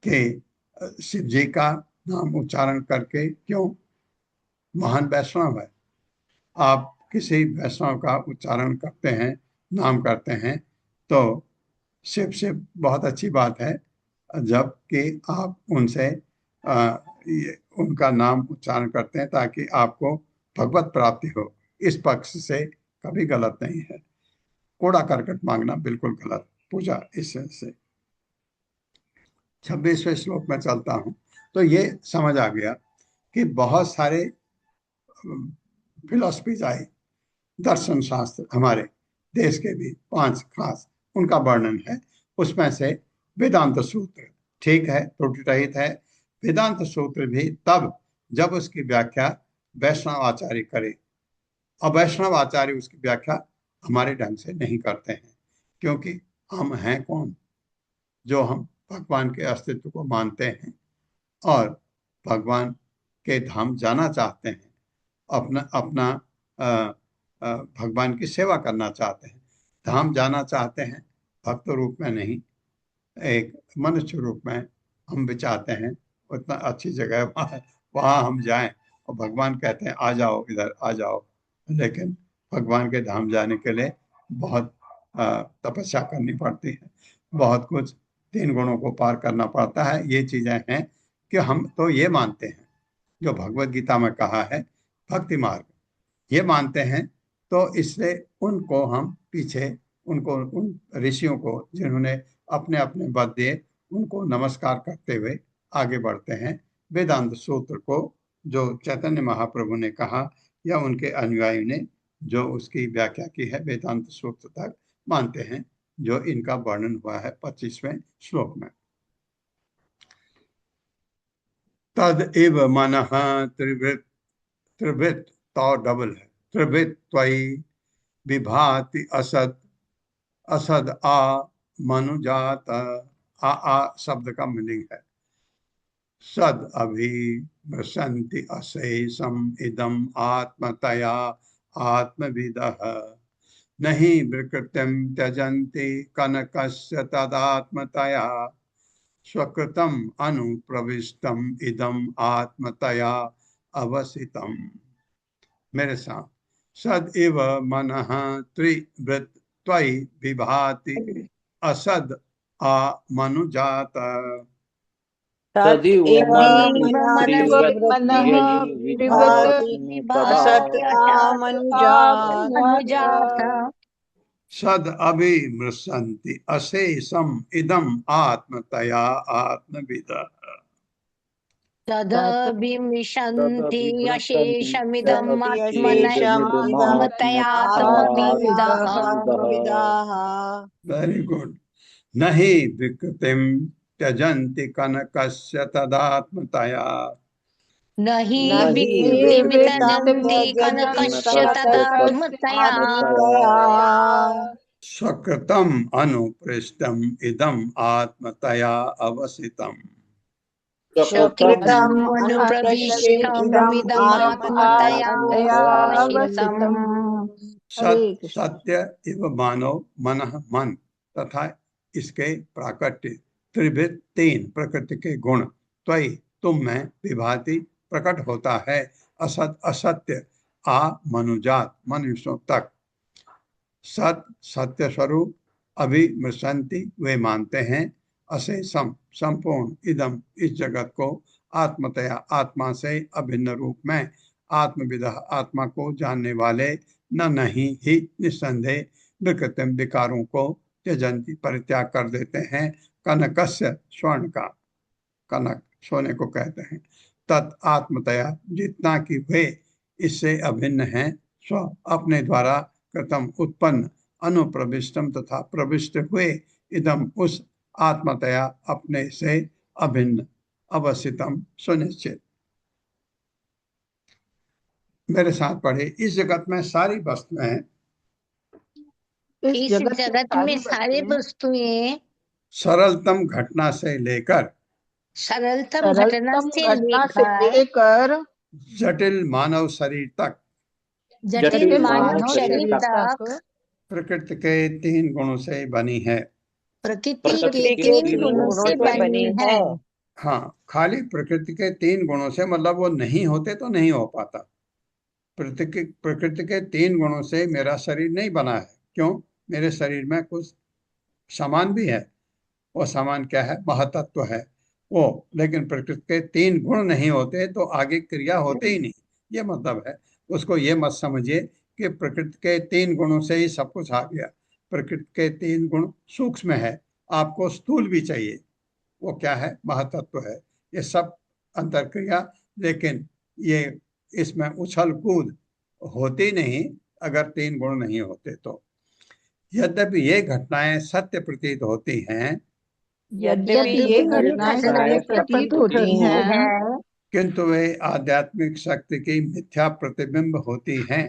कि शिव जी का नाम उच्चारण करके, क्यों? महान वैष्णव है। आप किसी वैष्णव का उच्चारण करते हैं, नाम करते हैं, तो शिव शिव बहुत अच्छी बात है, जबकि आप उनसे उनका नाम उच्चारण करते हैं ताकि आपको भगवत प्राप्ति हो। इस पक्ष से कभी गलत नहीं है। कूड़ा करकट मांगना बिल्कुल गलत। पूजा इससे 26वें श्लोक में चलता हूं, तो ये समझ आ गया कि बहुत सारे फिलोसफीज आई, दर्शन शास्त्र हमारे देश के भी 5 खास उनका वर्णन है। उसमें से वेदांत सूत्र ठीक है, त्रुटि रहित है। वेदांत सूत्र भी तब जब उसकी व्याख्या वैष्णव आचार्य करे, और वैष्णव आचार्य उसकी व्याख्या हमारे ढंग से नहीं करते हैं, क्योंकि हम हैं कौन जो हम भगवान के अस्तित्व को मानते हैं और भगवान के धाम जाना चाहते हैं, अपना अपना भगवान की सेवा करना चाहते हैं, धाम जाना चाहते हैं, भक्त रूप में नहीं, एक मनुष्य रूप में हम भी चाहते हैं उतना अच्छी जगह वहाँ हम जाएं, और भगवान कहते हैं आ जाओ, इधर आ जाओ। लेकिन भगवान के धाम जाने के लिए बहुत तपस्या करनी पड़ती है, बहुत कुछ 3 गुणों को पार करना पड़ता है। ये चीजें हैं कि हम तो ये मानते हैं जो भगवत गीता में कहा है भक्ति मार्ग, ये मानते हैं। तो इससे उनको हम पीछे, उनको, उन ऋषियों को जिन्होंने अपने अपने वध दिए, उनको नमस्कार करते हुए आगे बढ़ते हैं। वेदांत सूत्र को जो चैतन्य महाप्रभु ने कहा या उनके अनुयायी ने जो उसकी व्याख्या की है, वेदांत सूत्र तक मानते हैं, जो इनका वर्णन हुआ है 25वें श्लोक में। तद एव मनः त्रिवृत, त्रिवृत तो डबल है, त्रिवृत त्वयि विभाति असद, असद आ मनुजात। आ शब्द का मीनिंग है सद अभिमृशन्ति अशेषम इदम आत्मतया आत्मविदः, नहि विकृतिं त्यजन्ति कनकस्य तदात्मतया, स्वकृतम अनुप्रविष्टम इदम आत्मतया अवसितम। मेरे साथ, सद एव मनः त्रिवृत त्वयि विभाति असद आ मनुजात। तदेव एव मनः मनः विभाति असत् आमनुजात्। मनुजात। सद अभिमृशन्ति अशेषम इदम आत्मतया आत्मविदः, तदभिमिषन्ति अशेषमिदम् आत्मतयात्मविदः। Very good. नहि विकृतिं त्यजन्ति कनकस्य तदात्मतया, नहि विकृतिमित्यजन्ति कनकस्य तदात्मतया, स्वकृतम अनुपृष्टम इदम आत्मतया अवसितम। स्वकृतम् अनुप्रविष्टमिदम् आत्मतया अवसितम्। सत्य एव मानव मनः मन तथा इसके प्राकट्य, त्रिविध 3 प्रकृति के गुण, त्वयि तुम में विभाति प्रकट होता है, असत असत्य आ मनुजात मनुष्यों तक, सत सत्य स्वरूप, अभिमृशन्ति वे मानते हैं, अशेषम संपूर्ण, इदम इस जगत को, आत्मतया आत्मा से अभिन्न रूप में, आत्मविदः आत्मा को जानने वाले, न नहीं ही निस्संदेह विकृतिम विकारों को त्यजंती परित्याग कर देते हैं, कनकस्य स्वर्ण का, कनक सोने को कहते हैं, तत् आत्मतया जितना कि वे इससे अभिन्न हैं, स्व अपने द्वारा कृतम उत्पन्न, अनुप्रविष्टम तथा प्रविष्ट हुए, इदम उस आत्मतया अपने से अभिन्न, अवसितम सुनिश्चित। मेरे साथ पढ़े, इस जगत में सारी वस्तुएं, इस जगत में सारी वस्तुएं सरलतम घटना से लेकर सरलतम घटना से लेकर जटिल मानव शरीर तक, जटिल मानव शरीर तक प्रकृति के 3 गुणों से बनी है। प्रकृति के 3 गुणों से बनी है। हाँ, खाली प्रकृति के 3 गुणों से, मतलब वो नहीं होते तो नहीं हो पाता। प्रकृति के 3 गुणों से मेरा शरीर नहीं बना है। क्यों? मेरे शरीर में कुछ सामान भी है, वो सामान क्या है? महतत्व है वो, लेकिन प्रकृति के 3 गुण नहीं होते तो आगे क्रिया होते ही नहीं, ये मतलब है। उसको ये मत समझिए कि प्रकृति के 3 गुणों से ही सब कुछ आ गया। प्रकृति के 3 गुण सूक्ष्म है, आपको स्थूल भी चाहिए, वो क्या है? महतत्व है। ये सब अंतरक्रिया, लेकिन ये इसमें उछल कूद होती नहीं अगर 3 गुण नहीं होते तो। यद्यपि ये घटनाएं सत्य प्रतीत होती हैं, यद्यपि ये घटनाएं सत्य प्रतीत होती हैं, किंतु वे आध्यात्मिक शक्ति की मिथ्या प्रतिबिंब होती हैं।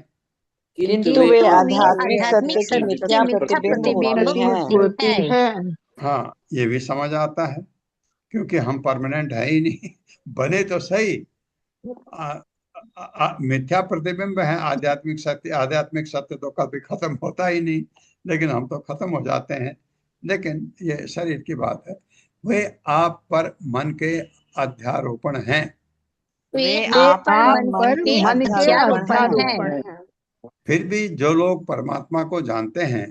किंतु वे आध्यात्मिक सत्य की मिथ्या प्रतिबिंब होती हैं। हाँ, ये भी समझ आता है, क्योंकि हम परमानेंट है ही नहीं। बने तो सही, मिथ्या प्रतिबिंब है। आध्यात्मिक सत्य तो कभी खत्म होता ही नहीं, लेकिन हम तो खत्म हो जाते हैं। लेकिन ये शरीर की बात है। वे आप पर मन के अध्यारोपण हैं। वे आप पर मन के अध्यारोपण हैं। फिर भी जो लोग परमात्मा को जानते हैं,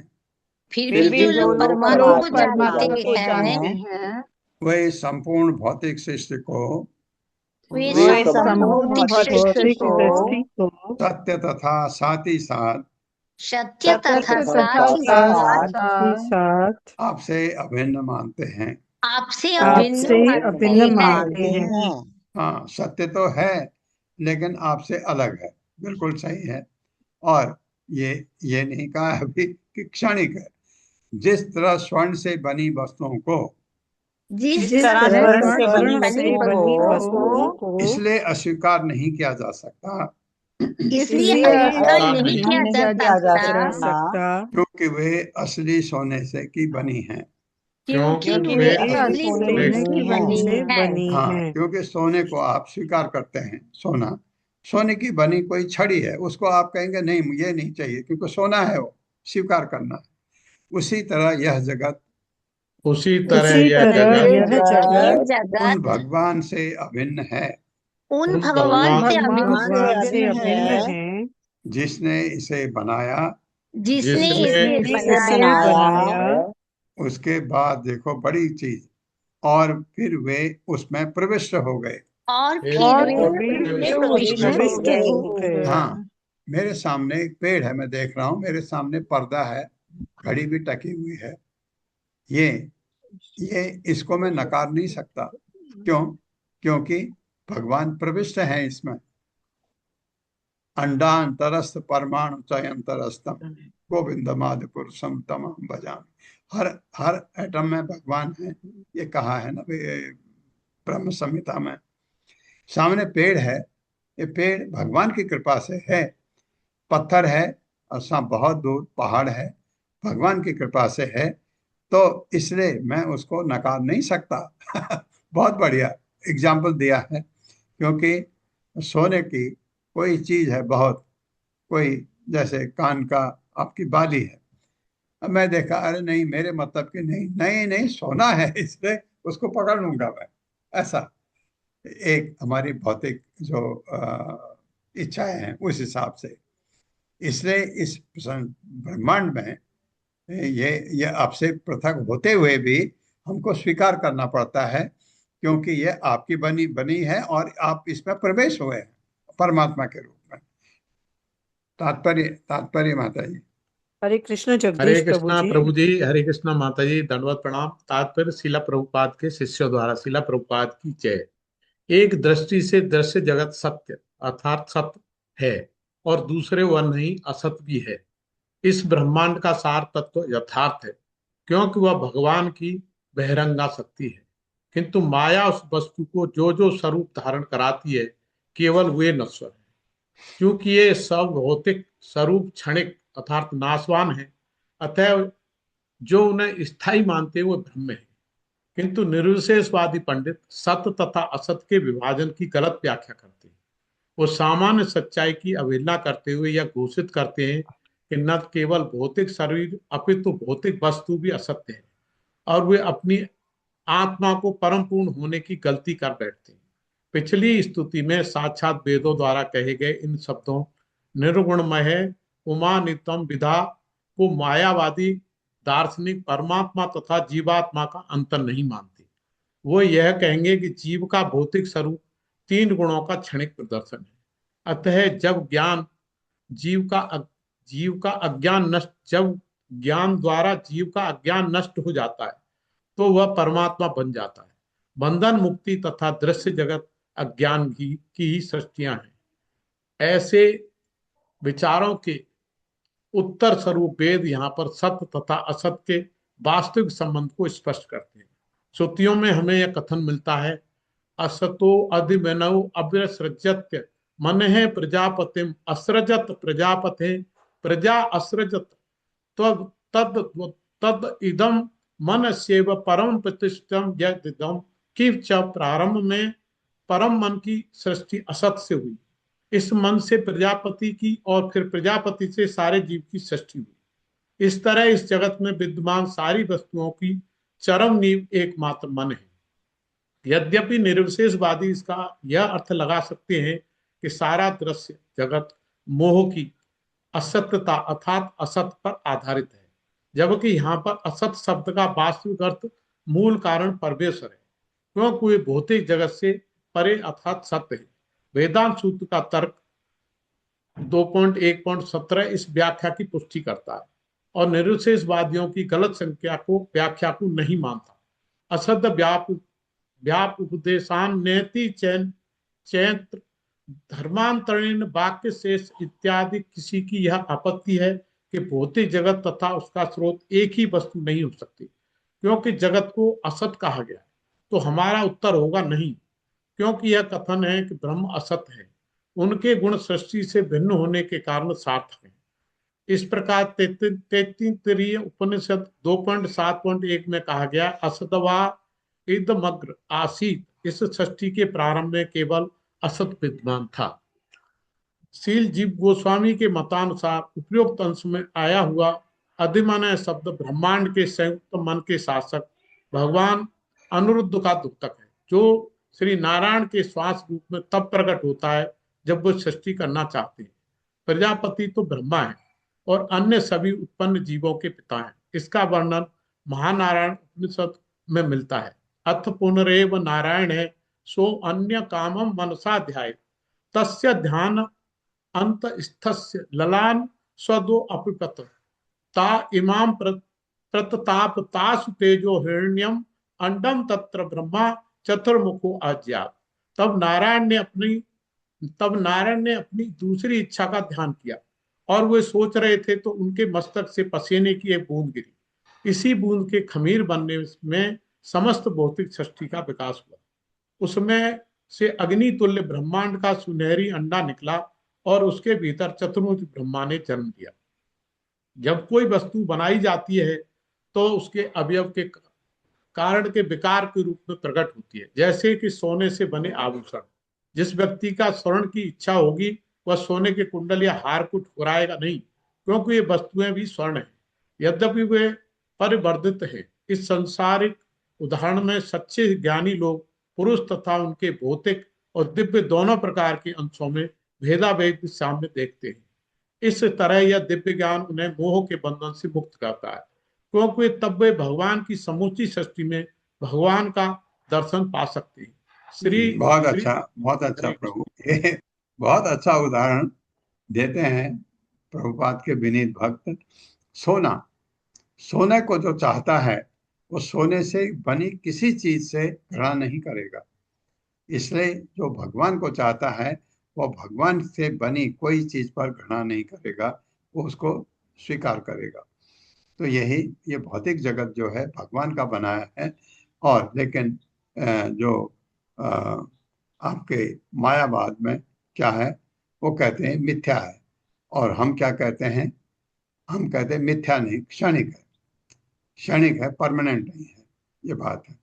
फिर भी जो लोग परमात्मा को जानते हैं, वे संपूर्ण भौतिक सृष्टि को वे संपूर्ण भौतिक सृष्टि को सत्य तथा साथ ही साथ सत्य तथा साथ ही साथ आपसे अभिन्न मानते हैं। आपसे अभिन्न मानते हैं। हाँ, सत्य तो है लेकिन आपसे अलग है, बिल्कुल सही है। और ये नहीं कहा अभी कि क्षणिक है। जिस तरह स्वर्ण से बनी वस्तुओं को जिस तरह स्वर्ण से बनी वस्तुओं को इसलिए अस्वीकार नहीं किया जा सकता, इसलिए अस्वीकार नहीं किया जा सकता क्योंकि वे असली सोने से की बनी हैं। क्योंकि वे असली सोने से बनी हाँ, हैं। क्योंकि सोने को आप स्वीकार करते हैं, सोने की बनी कोई छड़ी है, उसको आप कहेंगे नहीं मुझे नहीं चाहिए, क्योंकि सोना है, वो स्वीकार करना है। उसी तरह यह जगत उन भगवान से अभिन्न है उन भगवान से अभिन्न अभिन्न है है जिसने इसे बनाया। जिसने इसे बनाया। उसके बाद देखो बड़ी चीज, और फिर वे उसमें प्रविष्ट हो गए। और फिर वे प्रविष्ट हो गए। हाँ, मेरे सामने एक पेड़ है, मैं देख रहा हूँ, मेरे सामने पर्दा है, घड़ी भी टकी हुई है। ये इसको मैं नकार नहीं सकता। क्यों? क्योंकि भगवान प्रविष्ट हैं इसमें। अंडांतरस्थ परमाणु चयंतरस्तम गोविंदमादि पुरुषम तमहम भजामि। हर एटम में भगवान है, ये कहा है ना ब्रह्म संहिता में। सामने पेड़ है, ये पेड़ भगवान की कृपा से है। पत्थर है और बहुत दूर पहाड़ है, भगवान की कृपा से है, तो इसलिए मैं उसको नकार नहीं सकता। बहुत बढ़िया एग्जाम्पल दिया है। क्योंकि सोने की कोई चीज है बहुत, कोई जैसे कान का आपकी बाली है, अब मैं देखा अरे नहीं मेरे मतलब की नहीं, नहीं नहीं सोना है, इसलिए उसको पकड़ लूंगा मैं। ऐसा एक हमारी भौतिक जो इच्छाएं हैं उस हिसाब से। इसलिए इस ब्रह्मांड में ये आपसे पृथक होते हुए भी हमको स्वीकार करना पड़ता है, क्योंकि ये आपकी बनी है और आप इसमें प्रवेश हुए हैं परमात्मा के रूप में। तात्पर्य माता जी। हरे कृष्ण हरे जगदीश कृष्णा प्रभु जी, हरे कृष्णा माता जी, दंडवत प्रणाम। तात्पर्य शिला प्रभुपाद के शिष्यों द्वारा। शिला प्रभुपाद की जय। एक दृष्टि से दृश्य जगत सत्य अर्थात सत्य है और दूसरे वह नहीं असत्य भी है। इस ब्रह्मांड का सार तत्व यथार्थ है, क्योंकि वह भगवान की बहिरंगा शक्ति है। किंतु माया उस वस्तु को जो जो स्वरूप धारण कराती है, केवल वे नश्वर है। क्योंकि ये सब भौतिक स्वरूप क्षणिक अर्थात नाशवान है, अतः जो उन्हें स्थायी मानते हैं वो ब्रह्म है। किंतु निर्विशेषवादी पंडित सत्य तथा असत्य के विभाजन की गलत व्याख्या करते हैं। वो सामान्य सच्चाई की अवहेलना करते हुए यह घोषित करते हैं कि न केवल भौतिक शरीर अपितु भौतिक वस्तु भी असत्य है, और वे अपनी आत्मा को परम पूर्ण होने की गलती कर बैठते हैं। पिछली स्तुति में साक्षात वेदों द्वारा कहे गए इन शब्दों निर्गुणमय उमा नित्यम विधा को मायावादी दार्शनिक परमात्मा तथा जीवात्मा का अंतर नहीं मानते। वो यह कहेंगे कि जीव का भौतिक स्वरूप 3 गुणों का क्षणिक प्रदर्शन है। अतः जब ज्ञान द्वारा जीव का अज्ञान नष्ट हो जाता है, तो वह परमात्मा बन जाता है। बंधन मुक्ति तथा दृश्य जगत अज्ञान की ही सृष्टियां हैं। ऐसे विचारों के उत्तर स्वरूप वेद यहाँ पर सत्य तथा असत्य के वास्तविक संबंध को स्पष्ट करते हैं। श्रुतियों में हमें यह कथन मिलता है, असतो अधिमनौ अव्यसृजत्य मनः प्रजापतिम असृजत प्रजापते प्रजा असृजत तद तद तद इदम मनस्यैव परम प्रतिष्ठितम यदिदम कि प्रारंभ में परम मन की सृष्टि असत से हुई, इस मन से प्रजापति की और फिर प्रजापति से सारे जीव की सृष्टि हुई। इस तरह इस जगत में विद्यमान सारी वस्तुओं की चरम नींव एकमात्र मन है। यद्यपि निर्विशेषवादी इसका यह अर्थ लगा सकते हैं कि सारा दृश्य जगत मोह की असत्यता अर्थात असत पर आधारित है, जबकि यहाँ पर असत शब्द का वास्तविक अर्थ मूल कारण परमेश्वर है, क्योंकि वे भौतिक जगत से परे अर्थात सत्य है। वेदांत सूत्र का तर्क 2.1.17 इस व्याख्या की पुष्टि करता है और निर्विशेषवादियों की गलत व्याख्या को नहीं मानता। असद व्याप उपदेशान नेति चैत्र धर्मांतरण वाक्य शेष इत्यादि किसी की यह आपत्ति है कि भौतिक जगत तथा उसका स्रोत एक ही वस्तु नहीं हो सकती, क्योंकि जगत को असत कहा गया, तो हमारा उत्तर होगा नहीं, क्योंकि यह कथन है कि ब्रह्म असत है, उनके गुण सृष्टि से भिन्न होने के कारण सार्थक है। इस प्रकार तैत्तिरीय उपनिषद 2.7.1 में कहा गया, असदवा इदमग्र आसीत, इस सृष्टि के प्रारंभ में केवल असत विद्यमान था। शील जीव गोस्वामी के मतानुसार उपयुक्त अंश में आया हुआ अधिमनय शब्द ब्रह्मांड के संयुक्त मन के शासक भगवान अनिरुद्ध का दुक्तक है, जो श्री नारायण के श्वास रूप में तब प्रकट होता है जब वो सृष्टि करना चाहते हैं। प्रजापति तो ब्रह्मा है और अन्य सभी उत्पन्न जीवों के पिता हैं। इसका वर्णन महानारायण उपनिषद में मिलता है। अथ पुनरेव नारायण है सो अन्य कामम मनसा ध्याय तस्य ध्यान अंत स्थस्य ललान स्वदो अपिपत ता इमाम प्रतताप तासु तेजो हिरण्यम अंडम तत्र ब्रह्मा चतुर्मुखो आज्ञात। तब नारायण ने अपनी दूसरी इच्छा का ध्यान किया और वे सोच रहे थे तो उनके मस्तक से पसीने की एक बूंद गिरी। इसी बूंद के खमीर बनने में समस्त भौतिक सृष्टि का विकास हुआ। उसमें से अग्नि तुल्य ब्रह्मांड का सुनहरी अंडा निकला और उसके भीतर चतुर्मुख ब्रह्मा ने जन्म दिया। जब कोई वस्तु बनाई जाती है तो उसके अवयव के कारण के विकार के रूप में प्रकट होती है, जैसे कि सोने से बने आभूषण। जिस व्यक्ति का स्वर्ण की इच्छा होगी वह सोने के कुंडल या हार को ठुकराएगा नहीं, क्योंकि ये वस्तुएं भी स्वर्ण है, यद्यपि वे परिवर्धित है। इस सांसारिक उदाहरण में सच्चे ज्ञानी लोग पुरुष तथा उनके भौतिक और दिव्य दोनों प्रकार के अंशों में भेदाभेद सामने देखते हैं। इस तरह यह दिव्य ज्ञान उन्हें मोह के बंधन से मुक्त करता है, क्योंकि तब वे भगवान की समूची सृष्टि में भगवान का दर्शन पा सकते हैं। बहुत अच्छा प्रभु, ये बहुत अच्छा उदाहरण देते हैं प्रभुपाद के विनीत भक्त। सोने को जो चाहता है वो सोने से बनी किसी चीज से घृणा नहीं करेगा, इसलिए जो भगवान को चाहता है वो भगवान से बनी कोई चीज पर घृणा नहीं करेगा, वो उसको स्वीकार करेगा। तो यही ये भौतिक जगत जो है भगवान का बनाया है, और लेकिन जो आपके मायावाद में क्या है, वो कहते हैं मिथ्या है, और हम क्या कहते हैं, हम कहते हैं मिथ्या नहीं, क्षणिक है, परमानेंट नहीं है। ये बात है।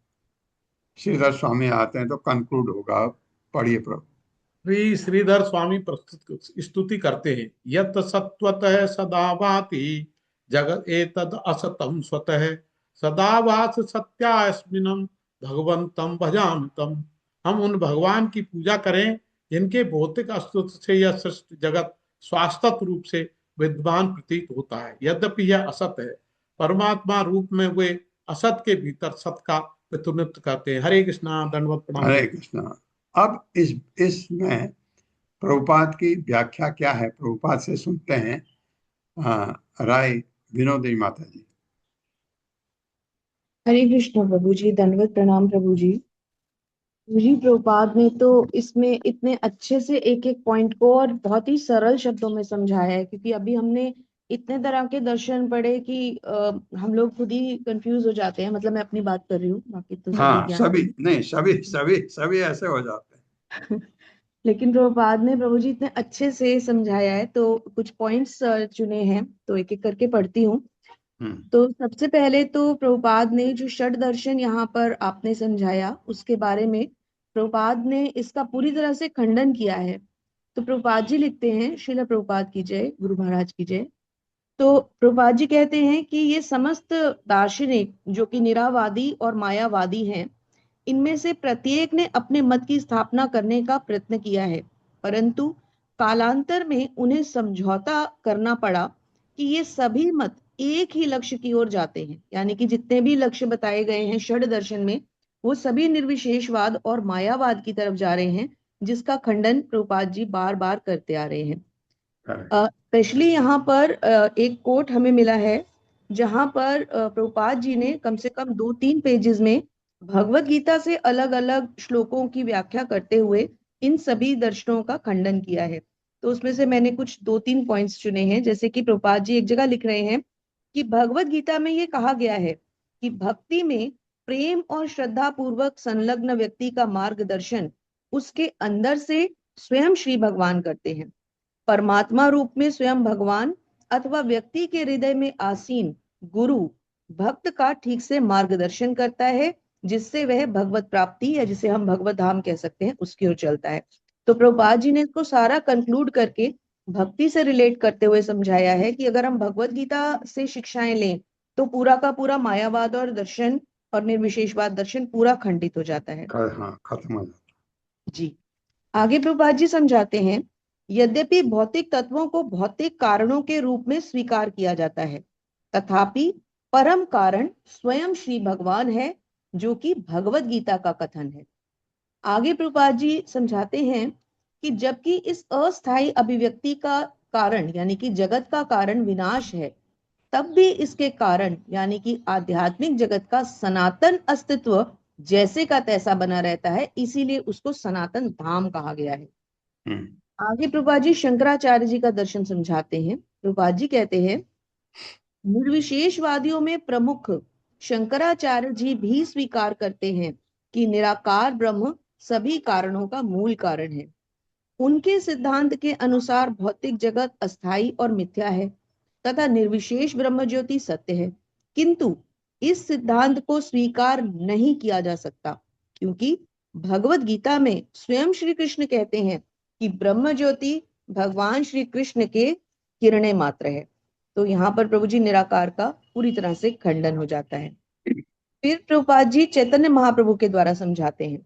श्रीधर स्वामी आते हैं तो कंक्लूड होगा, पढ़िए प्रभु। श्रीधर स्वामी प्रस्तुत स्तुति करते हैं, यत सत्वतः सदा भाति जगत एतद असतम स्वतः सदाभास सत्यास्मिनं भगवंतम भजामितम। हम उन भगवान की पूजा करें जिनके भौतिक अस्तित्व से यह सृष्टि जगत शाश्वत रूप से विद्वान प्रतीत होता है, यद्यपि यह असत है। परमात्मा रूप में वे असत के भीतर सत का प्रतिनिधित्व करते हैं। हरे कृष्णा, दंडवत प्रणाम। हरे कृष्णा। अब इसमें प्रभुपाद की व्याख्या क्या है, प्रभुपाद से सुनते हैं। राय विनोदी माता जी। हरे कृष्ण प्रभु जी, दंडवत प्रणाम प्रभु जी। जी प्रभुपाद ने तो इसमें इतने अच्छे से एक एक पॉइंट को और बहुत ही सरल शब्दों में समझाया है, क्योंकि अभी हमने इतने तरह के दर्शन पढ़े कि हम लोग खुद ही कंफ्यूज हो जाते हैं। मतलब मैं अपनी बात कर रही हूँ, बाकी तो सभी हाँ, ज्ञान सभी नहीं, सभी सभी सभी ऐसे हो जाते हैं। लेकिन प्रभुपाद ने प्रभु जी इतने अच्छे से समझाया है, तो कुछ पॉइंट्स चुने हैं, तो एक एक करके पढ़ती हूँ। हम्म तो सबसे पहले तो प्रभुपाद ने जो षड दर्शन यहाँ पर आपने समझाया उसके बारे में प्रभुपाद ने इसका पूरी तरह से खंडन किया है। तो प्रभुपाद जी लिखते हैं, श्रील प्रभुपाद की जय, गुरु महाराज की जय। तो प्रभुपाद जी कहते हैं कि ये समस्त दार्शनिक जो कि निरावादी और मायावादी हैं, इनमें से प्रत्येक ने अपने मत की स्थापना करने का प्रयत्न किया है, परंतु कालांतर में उन्हें समझौता करना पड़ा कि ये सभी मत एक ही लक्ष्य की ओर जाते हैं। यानी कि जितने भी लक्ष्य बताए गए हैं षड दर्शन में, वो सभी निर्विशेषवाद और मायावाद की तरफ जा रहे हैं, जिसका खंडन प्रभुपाद जी बार बार करते आ रहे हैं। स्पेशली यहाँ पर एक कोट हमें मिला है जहां पर प्रभुपाद जी ने कम से कम 2-3 पेजेस में भगवत गीता से अलग अलग श्लोकों की व्याख्या करते हुए इन सभी दर्शनों का खंडन किया है। तो उसमें से मैंने कुछ 2-3 पॉइंट्स चुने हैं। जैसे कि प्रभुपाद जी एक जगह लिख रहे हैं कि भगवत गीता में ये कहा गया है कि भक्ति में प्रेम और श्रद्धा पूर्वक संलग्न व्यक्ति का मार्गदर्शन उसके अंदर से स्वयं श्री भगवान करते हैं। परमात्मा रूप में स्वयं भगवान अथवा व्यक्ति के हृदय में आसीन गुरु भक्त का ठीक से मार्गदर्शन करता है, जिससे वह भगवत प्राप्ति या जिसे हम भगवत धाम कह सकते हैं उसकी ओर चलता है। तो प्रभुपाद जी ने इसको सारा कंक्लूड करके भक्ति से रिलेट करते हुए समझाया है कि अगर हम भगवत गीता से शिक्षाएं लें तो पूरा का पूरा मायावाद और दर्शन और निर्विशेषवाद दर्शन पूरा खंडित हो जाता है। हाँ, खत्म हो जाता जी आगे प्रभुपाद जी समझाते हैं, यद्यपि भौतिक तत्वों को भौतिक कारणों के रूप में स्वीकार किया जाता है, तथापि परम कारण स्वयं श्री भगवान है, जो कि भगवत गीता का कथन है। आगे प्रभुपाद जी समझाते हैं कि जबकि इस अस्थायी अभिव्यक्ति का कारण यानी कि जगत का कारण विनाश है, तब भी इसके कारण यानी कि आध्यात्मिक जगत का सनातन अस्तित्व जैसे का तैसा बना रहता है, इसीलिए उसको सनातन धाम कहा गया है। है। आगे प्रभुपाद जी शंकराचार्य जी का दर्शन समझाते हैं। प्रभुपाद जी कहते हैं, निर्विशेषवादियों में प्रमुख शंकराचार्य जी भी स्वीकार करते हैं कि निराकार ब्रह्म सभी कारणों का मूल कारण है। उनके सिद्धांत के अनुसार भौतिक जगत अस्थाई और मिथ्या है तथा निर्विशेष ब्रह्म ज्योति सत्य है, किंतु इस सिद्धांत को स्वीकार नहीं किया जा सकता, क्योंकि भगवत गीता में स्वयं श्री कृष्ण कहते हैं कि ब्रह्म ज्योति भगवान श्री कृष्ण के किरणें मात्र है। तो यहाँ पर प्रभु जी निराकार का पूरी तरह से खंडन हो जाता है। फिर प्रभुपाद जी चैतन्य महाप्रभु के द्वारा समझाते हैं।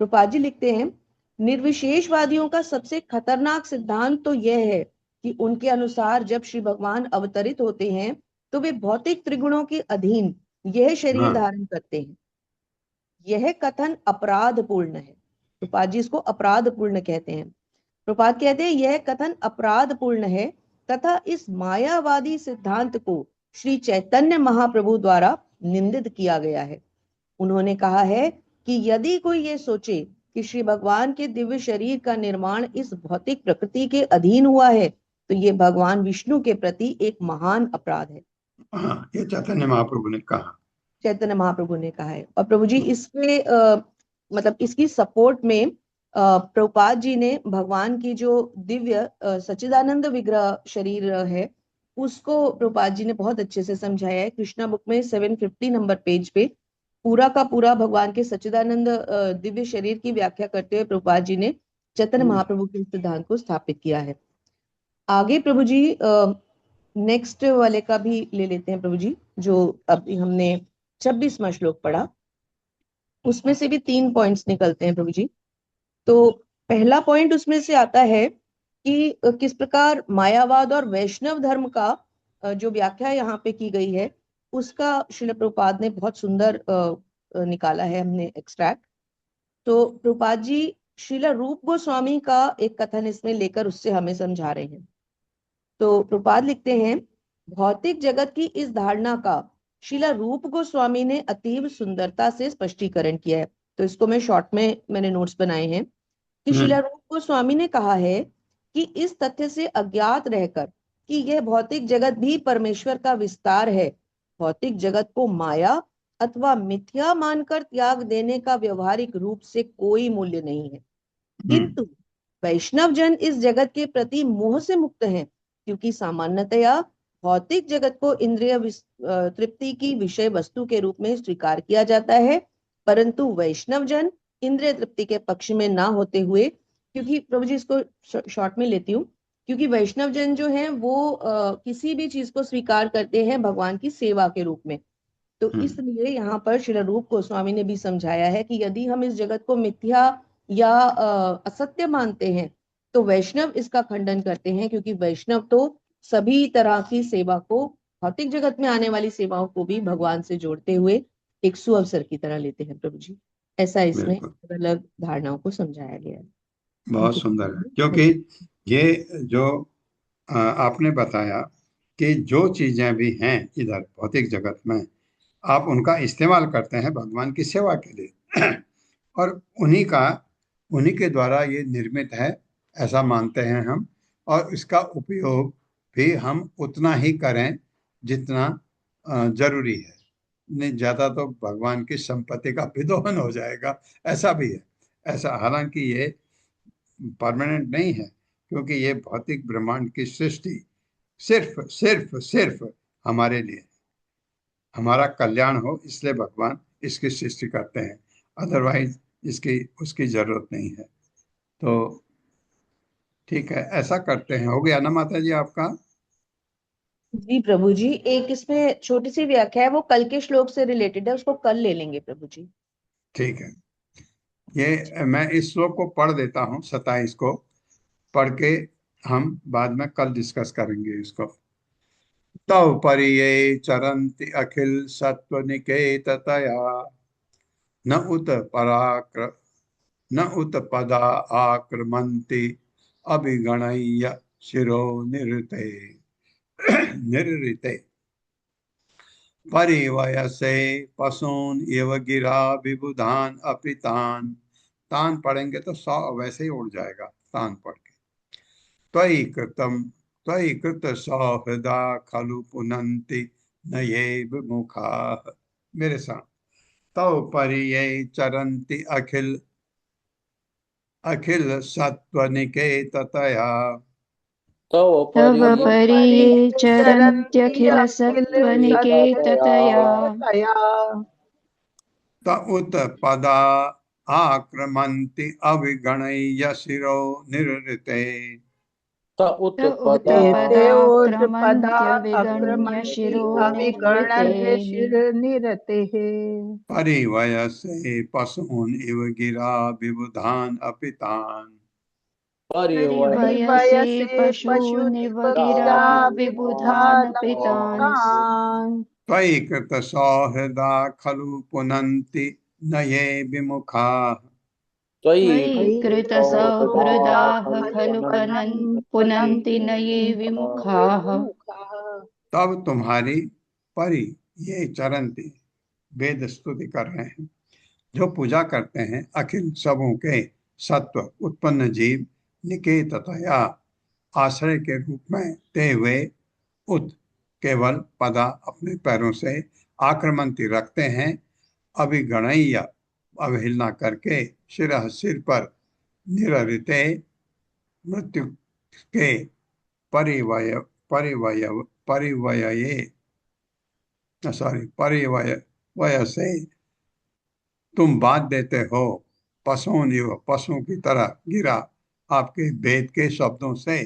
प्रभुपाद जी लिखते हैं, निर्विशेषवादियों का सबसे खतरनाक सिद्धांत तो यह है कि उनके अनुसार जब श्री भगवान अवतरित होते हैं तो वे भौतिक त्रिगुणों के अधीन यह शरीर हाँ, धारण करते हैं। यह कथन अपराधपूर्ण है। प्रभुपाद जी इसको अपराधपूर्ण कहते हैं। प्रभुपाद कहते हैं यह कथन अपराधपूर्ण है तथा इस मायावादी सिद्धांत को श्री चैतन्य महाप्रभु द्वारा निंदित किया गया है। उन्होंने कहा है कि यदि कोई ये सोचे कि श्री भगवान के दिव्य शरीर का निर्माण इस भौतिक प्रकृति के अधीन हुआ है, तो ये भगवान विष्णु के प्रति एक महान अपराध है। हाँ, ये चैतन्य महाप्रभु ने कहा। चैतन्य महाप्रभु ने कहा है। और प्रभु जी इसके मतलब इसकी सपोर्ट में प्रभुपाद जी ने भगवान की जो दिव्य सच्चिदानंद विग्रह शरीर है उसको प्रभुपाद जी ने बहुत अच्छे से समझाया है। कृष्णा बुक में 750 नंबर पेज पे पूरा का पूरा भगवान के सच्चिदानंद दिव्य शरीर की व्याख्या करते हुए प्रभुपाद जी ने चैतन्य महाप्रभु के सिद्धांत को स्थापित किया है। आगे प्रभु जी नेक्स्ट वाले का भी ले लेते हैं प्रभु जी, जो अभी हमने 26वां श्लोक पढ़ा, उसमें से भी 3 पॉइंट्स निकलते हैं प्रभु जी। तो पहला पॉइंट उसमें से आता है कि किस प्रकार मायावाद और वैष्णव धर्म का जो व्याख्या यहाँ पे की गई है उसका श्रील प्रभुपाद ने बहुत सुंदर निकाला है, हमने एक्सट्रैक्ट। तो प्रभुपाद जी श्रील रूप गोस्वामी का एक कथन इसमें लेकर उससे हमें समझा रहे हैं। तो प्रभुपाद लिखते हैं, भौतिक जगत की इस धारणा का श्रील रूप गोस्वामी ने अतीव सुंदरता से स्पष्टीकरण किया है। तो इसको मैं शॉर्ट में मैंने नोट्स बनाए हैं कि श्रीला रूप गोस्वामी ने कहा है कि इस तथ्य से अज्ञात रहकर कि यह भौतिक जगत भी परमेश्वर का विस्तार है, भौतिक जगत को माया अथवा मिथ्या मानकर त्याग देने का व्यवहारिक रूप से कोई मूल्य नहीं है। किंतु वैष्णव जन इस जगत के प्रति मोह से मुक्त हैं, क्योंकि सामान्यतया भौतिक जगत को इंद्रिय तृप्ति की विषय वस्तु के रूप में स्वीकार किया जाता है, परंतु वैष्णव जन इंद्रिय तृप्ति के पक्ष में ना होते हुए, क्योंकि प्रभु जी इसको शॉर्ट में लेती हूँ, क्योंकि वैष्णव जन जो है वो किसी भी चीज को स्वीकार करते हैं भगवान की सेवा के रूप में। तो इसलिए यहाँ पर श्रील रूप गोस्वामी ने भी समझाया है कि यदि हम इस जगत को मिथ्या या असत्य मानते हैं तो वैष्णव इसका खंडन करते हैं, क्योंकि वैष्णव तो सभी तरह की सेवा को, भौतिक जगत में आने वाली सेवाओं को भी भगवान से जोड़ते हुए एक सुअवसर की तरह लेते हैं। प्रभु जी, ऐसा इसमें अलग धारणाओं को समझाया गया है। बहुत सुंदर है, क्योंकि ये जो आपने बताया कि जो चीजें भी हैं इधर भौतिक जगत में, आप उनका इस्तेमाल करते हैं भगवान की सेवा के लिए और उन्हीं के द्वारा ये निर्मित है, ऐसा मानते हैं हम। और इसका उपयोग भी हम उतना ही करें जितना जरूरी है, नहीं ज्यादा तो भगवान की संपत्ति का विदोहन हो जाएगा, ऐसा भी है। ऐसा हालांकि ये परमानेंट नहीं है, क्योंकि ये भौतिक ब्रह्मांड की सृष्टि सिर्फ सिर्फ सिर्फ हमारे लिए, हमारा कल्याण हो इसलिए भगवान इसकी सृष्टि करते हैं, अदरवाइज उसकी जरूरत नहीं है। तो ठीक है, ऐसा करते हैं। हो गया ना माता जी आपका? जी प्रभु जी, एक इसमें छोटी सी व्याख्या है, वो कल के श्लोक से रिलेटेड है, उसको कल ले लेंगे प्रभु जी। ठीक है, ये मैं इस श्लोक को पढ़ देता हूँ, 27 को पढ़ के हम बाद में कल डिस्कस करेंगे इसको। तव परिये चरन्ति अखिल सत्व निकेततया न उत पदा आक्रमन्ति अभिगणय्य शिरो निर्ऋते परिवयसे पशून इव गिरा विबुधान अपितान। तान पढ़ेंगे तो 100 वैसे ही उड़ जाएगा, तान पढ़ के। त्वयि कृत सौहृदा खलु पुनन्ति न ये विमुखा। मेरे साथ, तव परिये चरन्ति अखिल सत्वनिकेततया तव तव परिये चरन्त्यखिल सत्त्वनिकेततया सत्त्वनिकेततया त उत पदा आक्रमन्ति अभिगणय्य शिरो निर्ऋते त उत एते ऊर्ध्वपदा पदाक्रमन्त्यविगण्य आक्रमन्ति शिरो अविगणय्य निर्वृते शिरनिरतेः परिवयसे पशून् इव गिरा विबुधान् अपितान् परिवयसे पशूनिव गिरा विबुधानपितान् त्वयि कृत सौहृदा खलु पुनन्ति न ये विमुखाः त्वयि कृतसौहृदाः खलु पुनन्ति न ये विमुखाः। तब तुम्हारी परि ये चरन्ति, वेद स्तुति कर रहे हैं, जो पूजा करते हैं अखिल सबों के सत्व उत्पन्न जीव निकेततया आश्रय के रूप में ते हुए उत केवल पदा अपने पैरों से आक्रमणति रखते हैं अभिगणय्य अवहेलना करके शिरः सिर पर निरृते मृत्यु के परिवय से तुम बांध देते हो पशुओं की तरह गिरा आपके वेद के शब्दों से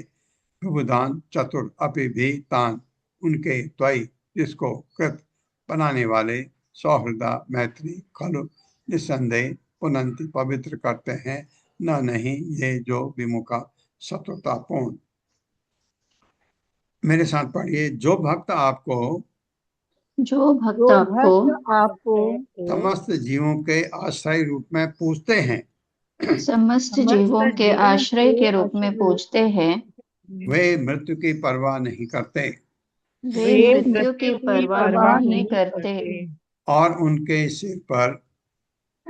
विबुधान चतुर अपि भी तान उनके त्वयि जिसको कृत बनाने वाले सौहृदा मैत्री खलु निस्संदेह पुनंति पवित्र करते हैं न नहीं ये जो विमुखा शत्रुतापूर्ण। मेरे साथ पढ़िए, जो भक्त आपको समस्त जीवों के आश्रय रूप में पूजते हैं, समस्त जीवों के आश्रय के रूप में पूजते हैं, वे मृत्यु की परवाह नहीं करते वे मृत्यु की परवाह नहीं करते और उनके सिर पर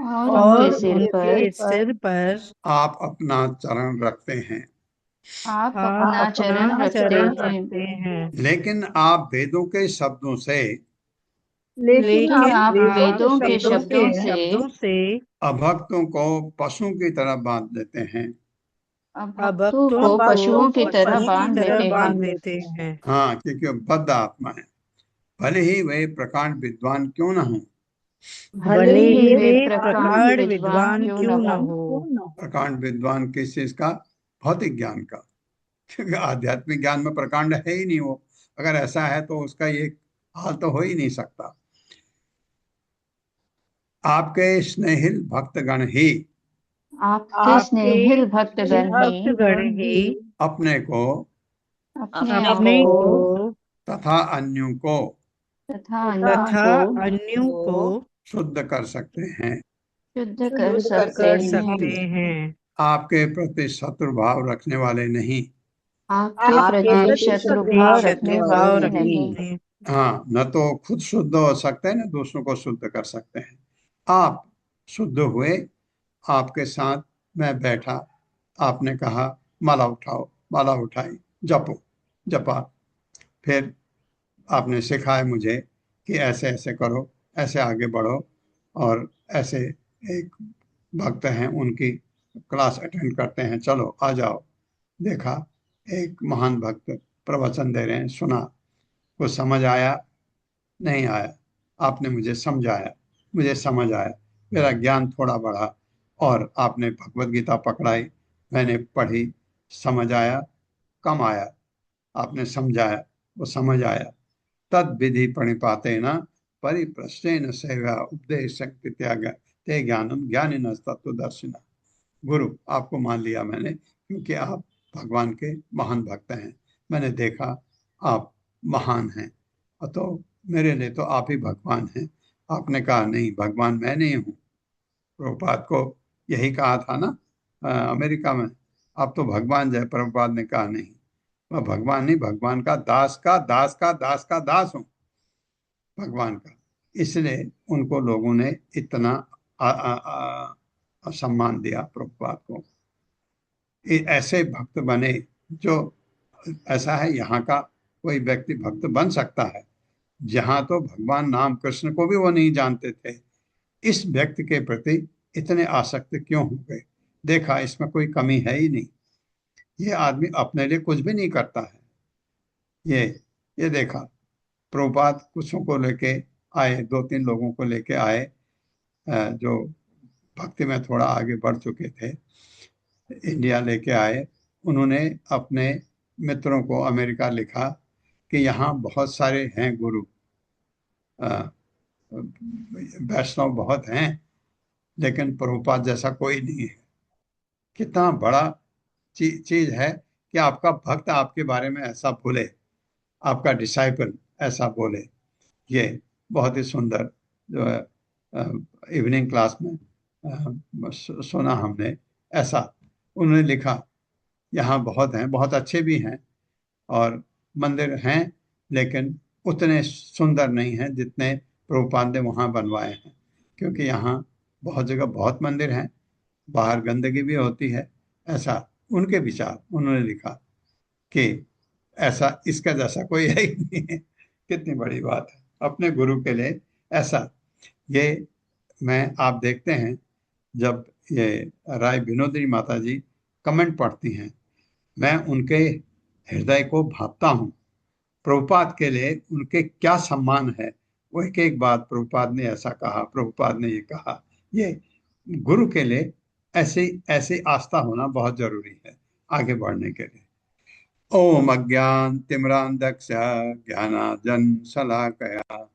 और उनके सिर पर आप अपना चरण रखते हैं। आप अपना चरण रखते हैं। लेकिन आप वेदों के शब्दों से लेकिन आप वेदों के शब्दों से अभक्तों को पशु की तरह बांध देते हैं। अभक्तों को पशुओं की तरह बांध देते हैं। हाँ, क्योंकि वो बद्ध आत्मा है, भले ही वे प्रकांड विद्वान क्यों न हो। भले ही वे प्रकांड विद्वान क्यों न हो। प्रकांड विद्वान किस चीज का? भौतिक ज्ञान का, क्योंकि आध्यात्मिक ज्ञान में प्रकांड है ही नहीं वो। अगर ऐसा है तो उसका ये हाल तो हो ही नहीं सकता। आपके स्नेहिल भक्तगण ही आपके स्नेहिल भक्तगण ही अपने को तथा अन्यों को शुद्ध कर सकते हैं। शुद्ध कर सकते हैं। आपके प्रति शत्रु भाव रखने वाले नहीं। आपके प्रति शत्रु भाव रखने वाले नहीं। हाँ, न तो खुद शुद्ध हो सकते हैं, न दूसरों को शुद्ध कर सकते हैं। आप शुद्ध हुए, आपके साथ मैं बैठा, आपने कहा माला उठाओ, माला उठाई, जपो, जपा। फिर आपने सिखाया मुझे कि ऐसे ऐसे करो, ऐसे आगे बढ़ो, और ऐसे एक भक्त हैं उनकी क्लास अटेंड करते हैं, चलो आ जाओ। देखा एक महान भक्त प्रवचन दे रहे हैं, सुना, कुछ समझ आया नहीं आया, आपने मुझे समझाया, मुझे समझ आया, मेरा ज्ञान थोड़ा बढ़ा, और आपने भगवत गीता पकड़ाई, मैंने पढ़ी, समझ आया, कम आया, आपने समझाया, वो समझ आया। तद विधि प्रणिपातेन परिप्रश्नेन सेवा उपदेश त्याग ते ज्ञानम ज्ञानिन तत्वदर्शिन। गुरु आपको मान लिया मैंने, क्योंकि आप भगवान के महान भक्त हैं, मैंने देखा आप महान हैं, तो मेरे लिए तो आप ही भगवान हैं। आपने कहा नहीं, भगवान मैं नहीं हूँ। प्रभुपाद को यही कहा था ना अमेरिका में, आप तो भगवान जय। प्रभुपाद ने कहा नहीं, मैं भगवान नहीं, भगवान का दास का दास का दास का दास हूँ, भगवान का। इसलिए उनको लोगों ने इतना सम्मान दिया प्रभुपाद को। ऐसे भक्त बने जो, ऐसा है यहाँ का कोई व्यक्ति भक्त बन सकता है जहाँ तो भगवान नाम कृष्ण को भी वो नहीं जानते थे। इस व्यक्ति के प्रति इतने आसक्त क्यों हो गए? देखा इसमें कोई कमी है ही नहीं, ये आदमी अपने लिए कुछ भी नहीं करता है। ये देखा प्रभुपाद कुछों को लेके आए, 2-3 लोगों को लेके आए जो भक्ति में थोड़ा आगे बढ़ चुके थे, इंडिया लेके आए। उन्होंने अपने मित्रों को अमेरिका लिखा कि यहाँ बहुत सारे हैं गुरु, वैष्णव बहुत हैं, लेकिन प्रभुपाद जैसा कोई नहीं है। कितना बड़ा चीज है कि आपका भक्त आपके बारे में ऐसा बोले, आपका डिसाइपल ऐसा बोले। ये बहुत ही सुंदर जो है इवनिंग क्लास में सुना हमने। ऐसा उन्होंने लिखा, यहाँ बहुत हैं, बहुत अच्छे भी हैं, और मंदिर हैं, लेकिन उतने सुंदर नहीं हैं जितने प्रभुपाद ने वहाँ बनवाए हैं। क्योंकि यहाँ बहुत जगह बहुत मंदिर हैं, बाहर गंदगी भी होती है, ऐसा उनके विचार। उन्होंने लिखा कि ऐसा इसका जैसा कोई है ही नहीं है। कितनी बड़ी बात है अपने गुरु के लिए ऐसा। ये आप देखते हैं जब ये राय विनोदी माता जी कमेंट पढ़ती हैं, मैं उनके हृदय को भापता हूँ। प्रभुपाद के लिए उनके क्या सम्मान है, वो एक एक बात, प्रभुपाद ने ऐसा कहा, प्रभुपाद ने ये कहा। ये गुरु के लिए ऐसी ऐसी आस्था होना बहुत जरूरी है आगे बढ़ने के लिए। ओम अज्ञान तिमिरांधस्य ज्ञानांजन शलाकया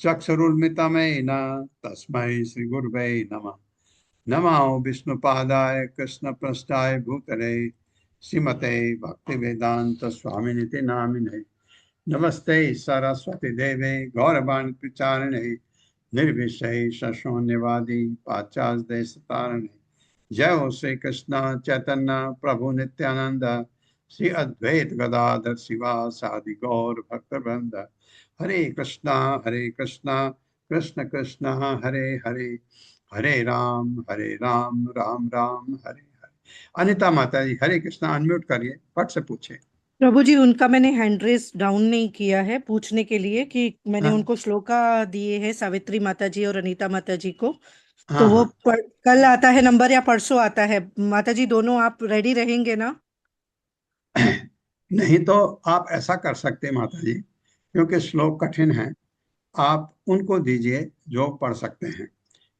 चक्षुरुन्मिलितमेन तस्मै श्री गुरुवे नमः। नमो विष्णुपादाय कृष्णपृष्ठाय भूतले श्रीमते भक्तिवेदांत स्वामिनिति नामिने। नमस्ते सरस्वती देवे गौरवाणी प्रचारिणे निर्विषय शून्यवादी पाश्चात्य देश तारिणे। जय हो श्री कृष्ण चैतन्य प्रभु नित्यानंद श्री अद्वैत गदाधर शिवासादि गौर भक्तवृंद। हरे कृष्णा कृष्ण कृष्ण हरे हरे, हरे राम राम राम हरे हरे। अनिता माता जी, हरे कृष्णा, अनम्यूट करिए, फट से पूछे। प्रभु जी, उनका मैंने हैंड रेस डाउन नहीं किया है पूछने के लिए कि मैंने हाँ उनको श्लोका दिए हैं, सावित्री माता जी और अनीता माता जी को। हाँ तो वो हाँ। कल आता है नंबर या परसों आता है? माता जी दोनों आप रेडी रहेंगे ना? नहीं तो आप ऐसा कर सकते हैं माता जी, क्योंकि श्लोक कठिन है, आप उनको दीजिए जो पढ़ सकते हैं।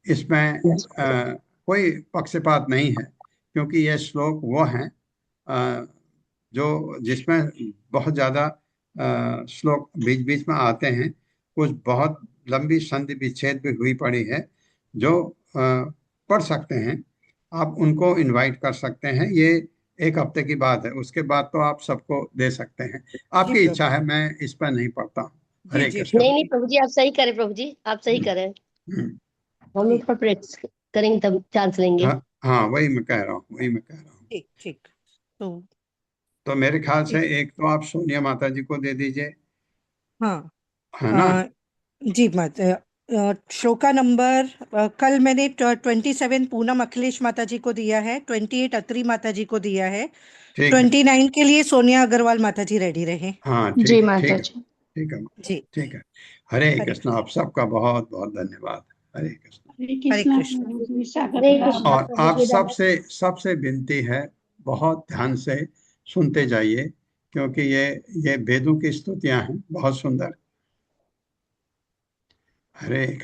इसमें कोई पक्षपात नहीं है, क्योंकि ये श्लोक वो हैं जो जिसमें बहुत ज्यादा श्लोक बीच बीच में आते हैं, कुछ बहुत लंबी संधि विच्छेद भी हुई पड़ी है, जो पढ़ सकते हैं। आप उनको इनवाइट कर सकते हैं। ये एक हफ्ते की बात है, उसके बाद तो आप सबको दे सकते हैं। जी आपकी प्रभु इच्छा है, मैं इस पर नहीं पढ़ता हूँ। जी हरे जी कृष्ण। नहीं प्रभु नहीं प्रभु जी, आप सही करें, प्रभु जी आप सही करें। हम्म, हम जी लोग पर प्रैक्टिस करेंगे तब चांस लेंगे। हाँ हाँ, वही मैं कह रहा हूँ, वही मैं कह रहा हूँ। ठीक ठीक। तो तो मेरे ख्याल से ठीक, एक तो आप सोनिया माता जी को दे दीजिए, हाँ। है ना? जी श्लोका नंबर कल मैंने 27 पूनम अखिलेश माता जी को दिया है, 28 अत्री माता जी को दिया है, ठीक है। 29 के लिए सोनिया अग्रवाल माता जी रेडी रहे। हाँ जी ठीक है, माता ठीक है, जी। ठीक है माता जी जी, ठीक है। हरे हरे कृष्ण, कृष्ण। आप सबका बहुत बहुत धन्यवाद। हरे कृष्ण। हरे हरे कृष्णा कृष्ण। प्रभु जी, सागर हरे प्रणाम। कृष्णा और प्रभु आप जी, सबसे सबसे विनती है, बहुत ध्यान से सुनते जाइए, क्योंकि ये वेदों की स्तुतियां हैं, बहुत सुंदर। हरे कृष्ण।